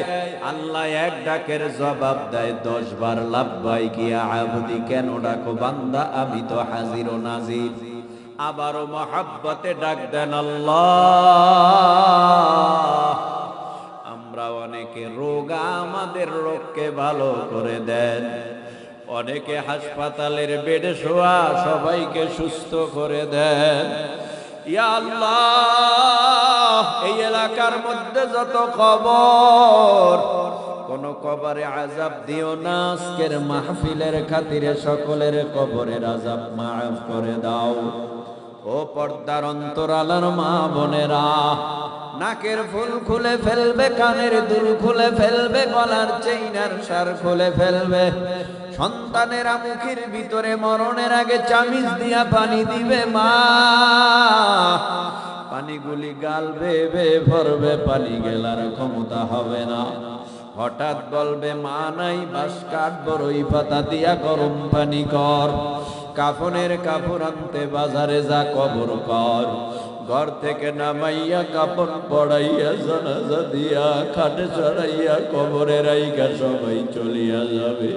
আল্লাহ এক ডাকের জবাব দেয় 10 বার লাব্বাইক ইয়া আবদি, কেন ডাকো বান্দা, আমি তো হাজির ও নাজির। আবারও মহাব্বতে ডাক দেন আল্লাহ। আমরা অনেকে রোগা, আমাদের রোগকে ভালো করে দেন। অনেকে হাসপাতালের বেডে শোয়া, সবাইকে সুস্থ করে দেন। ইয়া আল্লাহ এই এলাকার মধ্যে যত কবর, কোন কবরে আযাব দিও না। আজকের মাহফিলের খাতিরে সকলের কবরের আযাব মাফ করে দাও। ও পর্দার অন্তরালার মা বোনেরা, নাকের ফুল খুলে ফেলবে, কানের দুল খুলে ফেলবে, গলার চেইনার সার খুলে ফেলবে। সন্তানেরা মুখের ভিতরে মরণের আগে চামিচ দিয়া পানি দিবে, মা পানিগুলি গাল বেয়ে ভরবে, পানি গেলার ক্ষমতা হবে না। হঠাৎ বলবে মা নাই, বাঁশ কাঠ বড়ই পাতা দিয়া গরম পানি কর। কাফনের কাপড় আনতে বাজারে যা, কবর কর। ঘর থেকে নামাইয়া কাপড় পড়াইয়া জানাজা দিয়া খাটে চড়াইয়া কবরে রাইখা সবাই চলিয়া যাবে।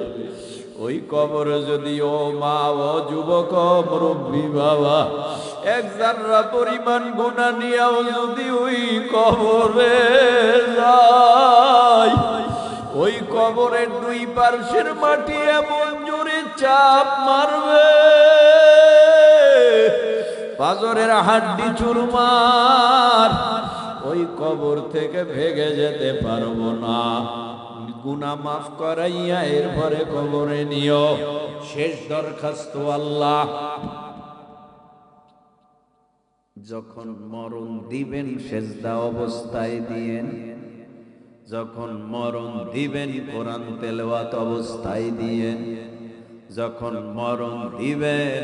ওই কবরে যদি ও মা, ও যুবক, মুরব্বী বাবা, এক জাররা পরিমাণ গুনাহ নিয়াও যদি ওই কবরে যায়, ওই কবরের দুই পার্শ্বের মাটি এমন জোরে চাপ মারবে, পাজরের হাড্ডি চুরমার, ওই কবর থেকে ভেগে যেতে পারবো না। গুনাহ মাফ করাইয়া এরপরে কবরে নিও। শেষ দরখাস্ত আল্লাহ, যখন মরণ দিবেন সেজদা অবস্থায় দিয়েন, যখন মরণ দিবেন কোরআন তেলাওয়াত অবস্থায় দিয়েন, যখন মরণ দিবেন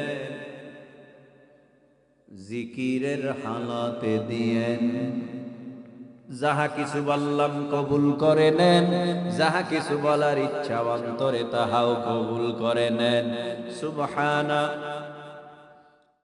জিকিরের হালাতে দিয়েন। যাহা কিছু বললাম কবুল করে নেন, যাহা কিছু বলার ইচ্ছা অন্তরে তাহাও কবুল করে নেন। সুবহানা